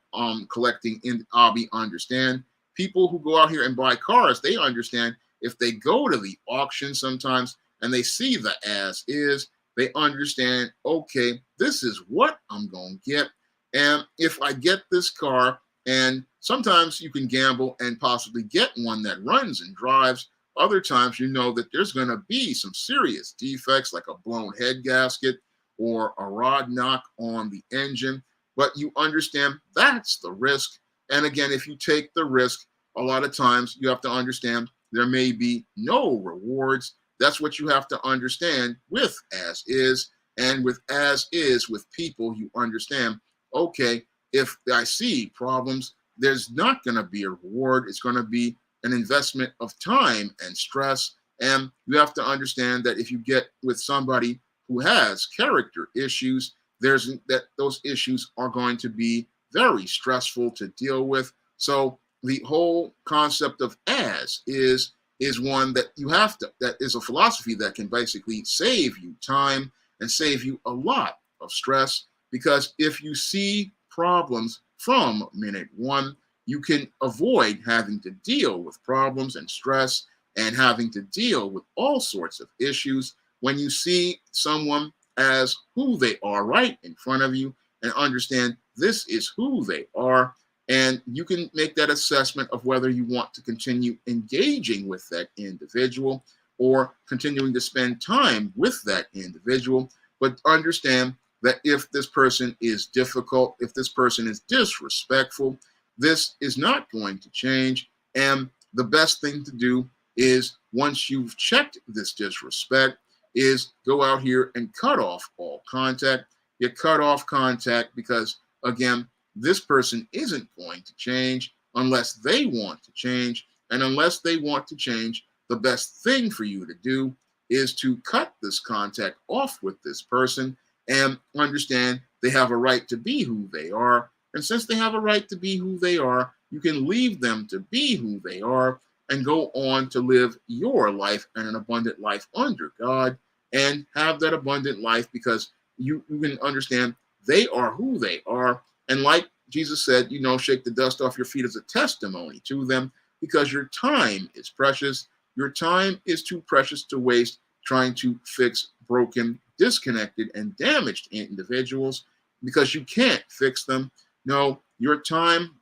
collecting hobby understand. People who go out here and buy cars, they understand if they go to the auction sometimes and they see the as is, they understand, okay, this is what I'm going to get. And if I get this car, and sometimes you can gamble and possibly get one that runs and drives. Other times you know that there's going to be some serious defects like a blown head gasket or a rod knock on the engine. But you understand that's the risk. And again, if you take the risk, a lot of times you have to understand there may be no rewards. That's what you have to understand with as is. And with as is with people, you understand, okay, if I see problems, there's not going to be a reward. It's going to be an investment of time and stress. And you have to understand that if you get with somebody who has character issues, those issues are going to be very stressful to deal with. So the whole concept of as is one that you have to, that is a philosophy that can basically save you time and save you a lot of stress. Because if you see problems from minute one, you can avoid having to deal with problems and stress and having to deal with all sorts of issues when you see someone as who they are right in front of you and understand this is who they are. And you can make that assessment of whether you want to continue engaging with that individual or continuing to spend time with that individual. But understand that if this person is difficult, if this person is disrespectful, this is not going to change. And the best thing to do is, once you've checked this disrespect, is go out here and cut off all contact. You cut off contact because, again, this person isn't going to change unless they want to change. And unless they want to change, the best thing for you to do is to cut this contact off with this person and understand they have a right to be who they are. And since they have a right to be who they are, you can leave them to be who they are and go on to live your life and an abundant life under God and have that abundant life, because you can understand they are who they are. And like Jesus said, shake the dust off your feet as a testimony to them, because your time is precious. Your time is too precious to waste trying to fix broken, disconnected, and damaged individuals, because you can't fix them. No, your time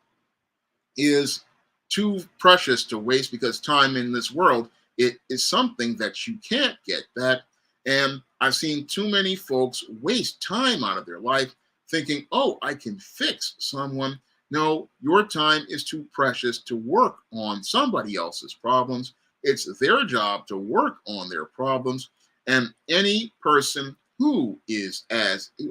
is too precious to waste, because time in this world, it is something that you can't get back. And I've seen too many folks waste time out of their life thinking, oh, I can fix someone. No, your time is too precious to work on somebody else's problems. It's their job to work on their problems. And any person who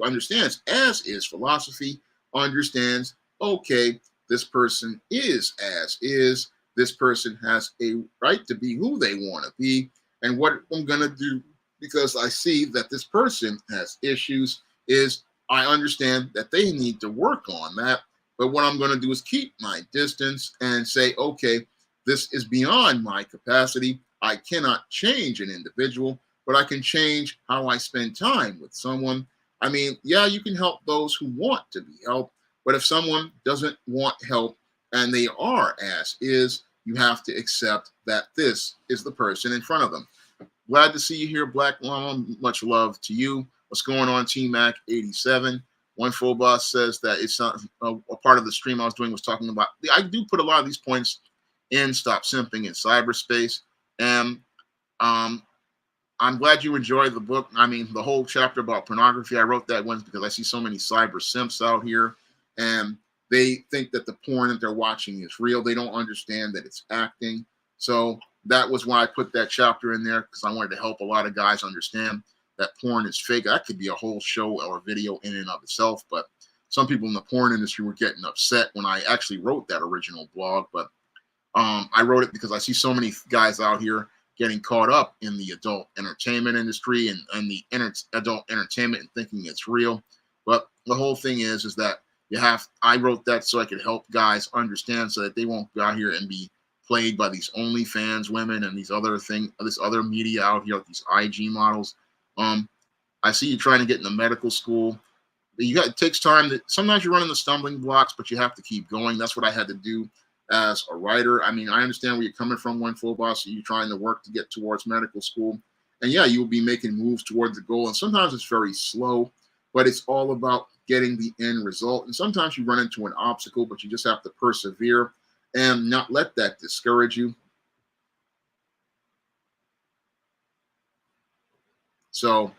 understands as is philosophy understands, okay, this person is as is. This person has a right to be who they want to be. And what I'm going to do, because I see that this person has issues, is I understand that they need to work on that. But what I'm going to do is keep my distance and say, okay, this is beyond my capacity. I cannot change an individual, but I can change how I spend time with someone. I mean, yeah, you can help those who want to be helped, but if someone doesn't want help and they are as is, you have to accept that this is the person in front of them. Glad to see you here, Black Llama. Much love to you. What's going on, T-Mac 87? One full boss says that it's not a part of the stream I was doing was talking about. I do put a lot of these points in Stop Simping in Cyberspace. And I'm glad you enjoyed the book. I mean, the whole chapter about pornography, I wrote that once because I see so many cyber simps out here, and they think that the porn that they're watching is real. They don't understand that it's acting. So that was why I put that chapter in there, because I wanted to help a lot of guys understand that porn is fake. That could be a whole show or video in and of itself, but some people in the porn industry were getting upset when I actually wrote that original blog. But I wrote it because I see so many guys out here getting caught up in the adult entertainment industry and the adult entertainment and thinking it's real. But the whole thing is that I wrote that so I could help guys understand so that they won't go out here and be played by these OnlyFans women and this other media out here, like these IG models. I see you trying to get into medical school. It takes time. Sometimes you run into stumbling blocks, but you have to keep going. That's what I had to do as a writer. I mean, I understand where you're coming from, One Full Boss. You're trying to work to get towards medical school. And yeah, you will be making moves towards the goal. And sometimes it's very slow, but it's all about getting the end result. And sometimes you run into an obstacle, but you just have to persevere and not let that discourage you. So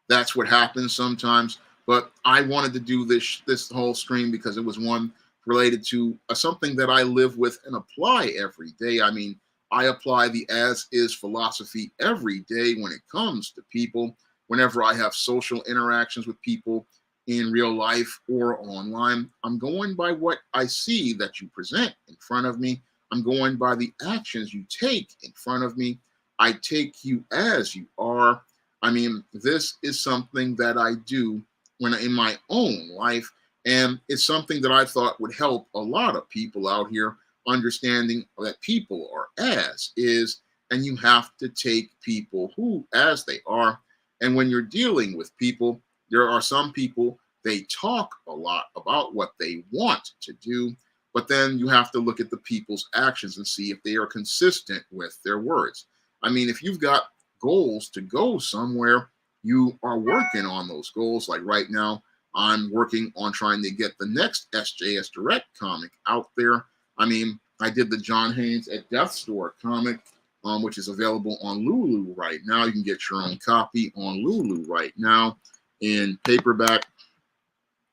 that's what happens sometimes. But I wanted to do this whole stream because it was one related to something that I live with and apply every day. I mean, I apply the as is philosophy every day when it comes to people, whenever I have social interactions with people in real life or online. I'm going by what I see that you present in front of me. I'm going by the actions you take in front of me. I take you as you are. I mean, this is something that I do when in my own life. And it's something that I thought would help a lot of people out here understanding that people are as is, and you have to take people who as they are. And when you're dealing with people, there are some people, they talk a lot about what they want to do, but then you have to look at the people's actions and see if they are consistent with their words. I mean, if you've got goals to go somewhere, you are working on those goals. Like right now, I'm working on trying to get the next SJS Direct comic out there. I mean, I did the John Haynes at Death Store comic, which is available on Lulu right now. You can get your own copy on Lulu right now in paperback.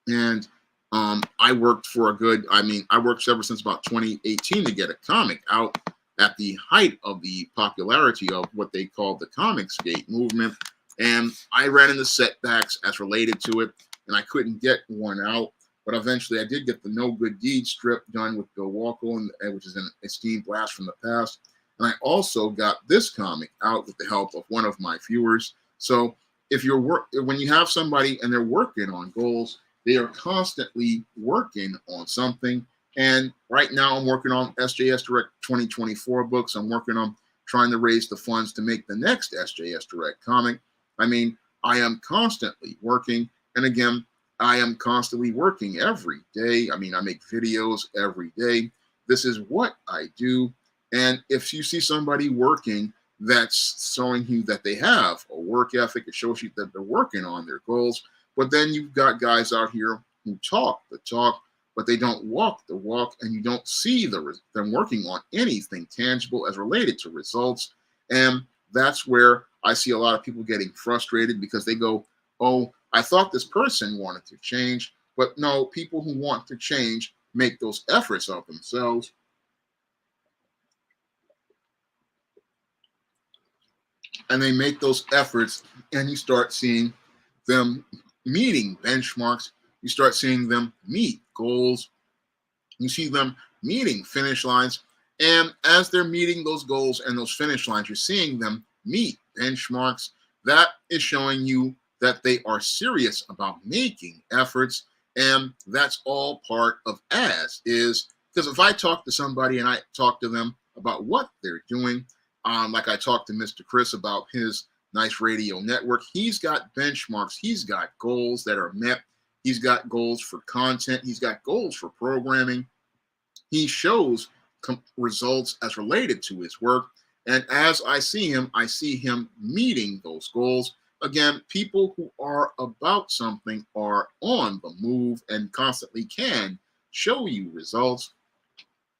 And I worked I worked ever since about 2018 to get a comic out at the height of the popularity of what they called the Comicsgate movement. And I ran into setbacks as related to it, and I couldn't get one out. But eventually I did get the No Good Deed strip done with Bill Walko, which is an esteemed blast from the past. And I also got this comic out with the help of one of my viewers. So if when you have somebody and they're working on goals, they are constantly working on something. And right now I'm working on SJS Direct 2024 books. I'm working on trying to raise the funds to make the next SJS Direct comic. I mean, I am constantly working. And again, I am constantly working every day. I mean, I make videos every day. This is what I do. And if you see somebody working, that's showing you that they have a work ethic. It shows you that they're working on their goals. But then you've got guys out here who talk the talk, but they don't walk the walk, and you don't see them working on anything tangible as related to results. And that's where I see a lot of people getting frustrated because they go, oh, I thought this person wanted to change, but no, people who want to change make those efforts of themselves. And they make those efforts, and you start seeing them meeting benchmarks. You start seeing them meet goals. You see them meeting finish lines. And as they're meeting those goals and those finish lines, you're seeing them meet benchmarks. That is showing you that they are serious about making efforts. And that's all part of as is. Because if I talk to somebody and I talk to them about what they're doing, like I talked to Mr. Chris about his nice radio network. He's got benchmarks. He's got goals that are met. He's got goals for content. He's got goals for programming. He shows results as related to his work. And as I see him meeting those goals. Again, people who are about something are on the move and constantly can show you results.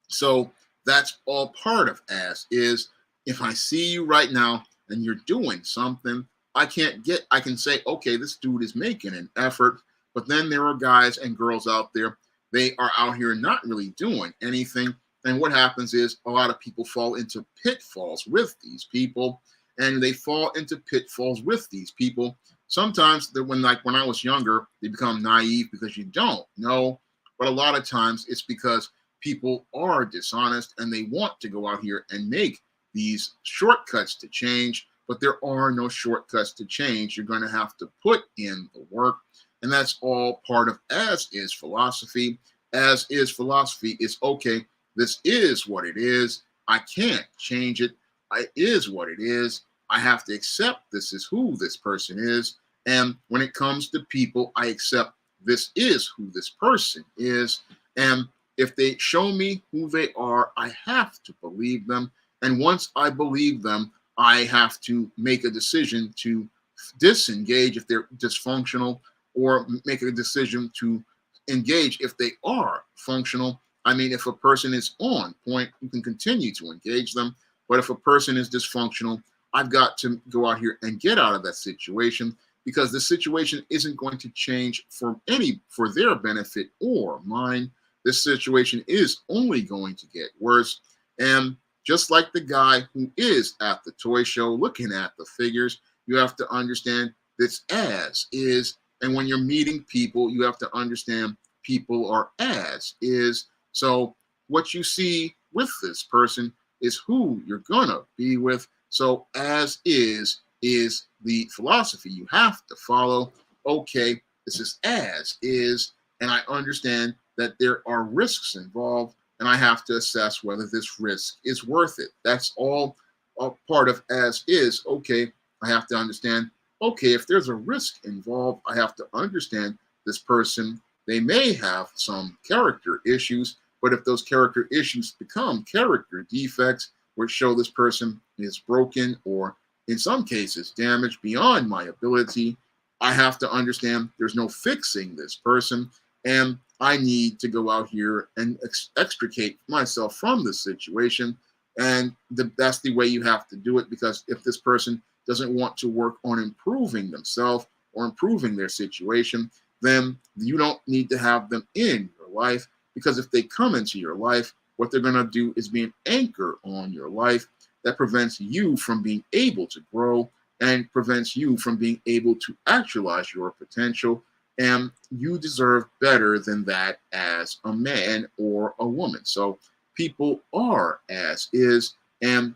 So that's all part of as is. If I see you right now and you're doing something, I can say, okay, this dude is making an effort. But then there are guys and girls out there, they are out here not really doing anything. And what happens is a lot of people fall into pitfalls with these people, and they fall into pitfalls with these people. Sometimes when I was younger, they become naive because you don't know. But a lot of times it's because people are dishonest and they want to go out here and make these shortcuts to change, but there are no shortcuts to change. You're going to have to put in the work, and that's all part of as is philosophy. As is philosophy is okay. This is what it is. I can't change it. It is what it is. I have to accept this is who this person is. And when it comes to people, I accept this is who this person is. And if they show me who they are, I have to believe them. And once I believe them, I have to make a decision to disengage if they're dysfunctional, or make a decision to engage if they are functional. I mean, if a person is on point, you can continue to engage them. But if a person is dysfunctional, I've got to go out here and get out of that situation, because the situation isn't going to change for their benefit or mine. This situation is only going to get worse. And just like the guy who is at the toy show looking at the figures, you have to understand this as is. And when you're meeting people, you have to understand people are as is. So what you see with this person is who you're gonna be with. So as is the philosophy you have to follow. Okay, this is as is, and I understand that there are risks involved, and I have to assess whether this risk is worth it. That's all a part of as is. Okay, I have to understand, okay, if there's a risk involved, I have to understand this person. They may have some character issues, but if those character issues become character defects, which show this person is broken or in some cases damaged beyond my ability, I have to understand there's no fixing this person, and I need to go out here and extricate myself from this situation. And that's the way you have to do it, because if this person doesn't want to work on improving themselves or improving their situation, then you don't need to have them in your life, because if they come into your life, what they're going to do is be an anchor on your life that prevents you from being able to grow and prevents you from being able to actualize your potential. And you deserve better than that as a man or a woman. So people are as is, and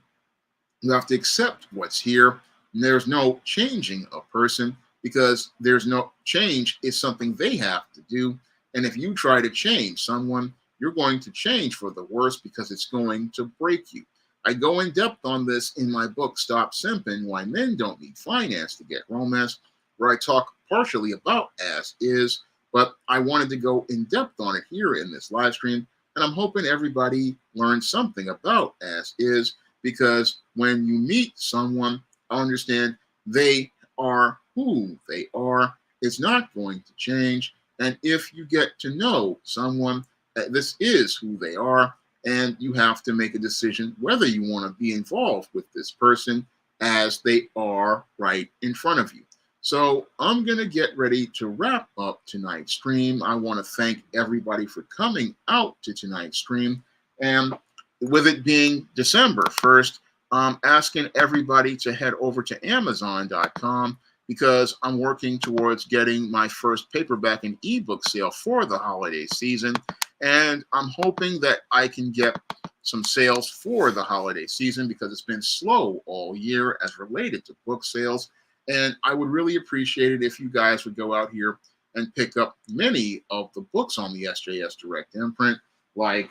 you have to accept what's here. And there's no changing a person, because there's no change is something they have to do. And if you try to change someone, you're going to change for the worse, because it's going to break you. I go in depth on this in my book, Stop Simping, Why Men Don't Need Finance to Get Romance, where I talk partially about as is, but I wanted to go in depth on it here in this live stream. And I'm hoping everybody learns something about as is, because when you meet someone, I understand they are who they are. It's not going to change. And if you get to know someone, this is who they are, and you have to make a decision whether you want to be involved with this person as they are right in front of you. So I'm going to get ready to wrap up tonight's stream. I want to thank everybody for coming out to tonight's stream. And with it being December 1st, I'm asking everybody to head over to Amazon.com, because I'm working towards getting my first paperback and ebook sale for the holiday season. And I'm hoping that I can get some sales for the holiday season, because it's been slow all year as related to book sales. And I would really appreciate it if you guys would go out here and pick up many of the books on the SJS Direct imprint, like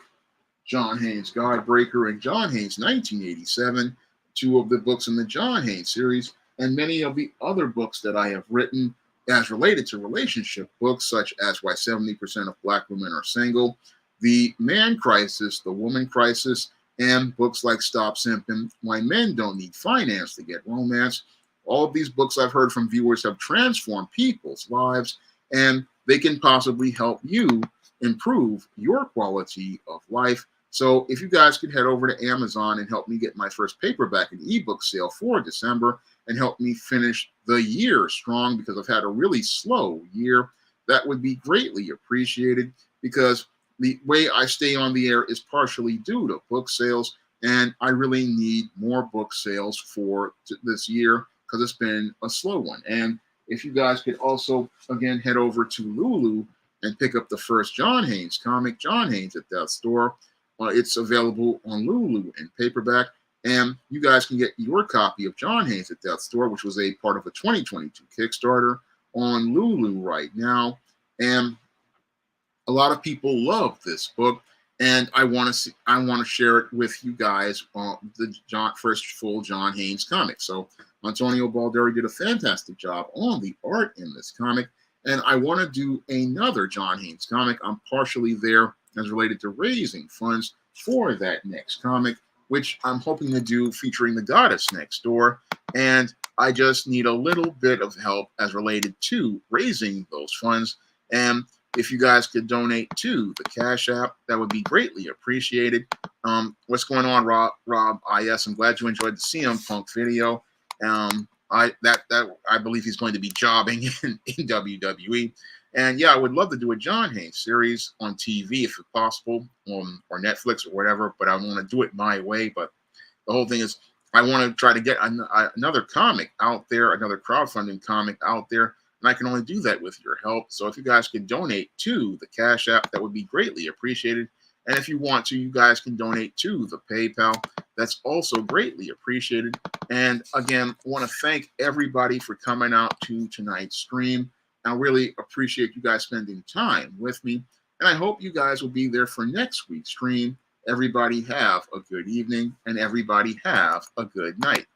John Haynes' Godbreaker and John Haynes' 1987, two of the books in the John Haynes series. and many of the other books that I have written as related to relationship books, such as Why 70% of Black Women Are Single, The Man Crisis, The Woman Crisis, and books like Stop Simping, Why Men Don't Need Finance to Get Romance. All of these books I've heard from viewers have transformed people's lives, and they can possibly help you improve your quality of life. So if you guys could head over to Amazon and help me get my first paperback and ebook sale for December and help me finish the year strong, because I've had a really slow year, that would be greatly appreciated, because the way I stay on the air is partially due to book sales, and I really need more book sales for this year because it's been a slow one. And if you guys could also, again, head over to Lulu and pick up the first John Haynes comic, John Haynes, at that store. It's available on Lulu in paperback, and you guys can get your copy of John Haynes at that store, which was a part of a 2022 Kickstarter, on Lulu right now. And a lot of people love this book, and I want to share it with you guys on the first full John Haynes comic. So Antonio Balderi did a fantastic job on the art in this comic, and I want to do another John Haynes comic. I'm partially there as related to raising funds for that next comic, which I'm hoping to do featuring the Goddess Next Door. And I just need a little bit of help as related to raising those funds. And if you guys could donate to the Cash App, that would be greatly appreciated. What's going on, Rob IS? I'm glad you enjoyed the CM Punk video. I believe he's going to be jobbing in WWE. And yeah, I would love to do a John Haynes series on TV if it's possible, or Netflix or whatever, but I want to do it my way. But the whole thing is, I want to try to get another comic out there, another crowdfunding comic out there, and I can only do that with your help. So if you guys could donate to the Cash App, that would be greatly appreciated. And if you want to, you guys can donate to the PayPal. That's also greatly appreciated. And again, I want to thank everybody for coming out to tonight's stream. I really appreciate you guys spending time with me. And I hope you guys will be there for next week's stream. Everybody have a good evening, and everybody have a good night.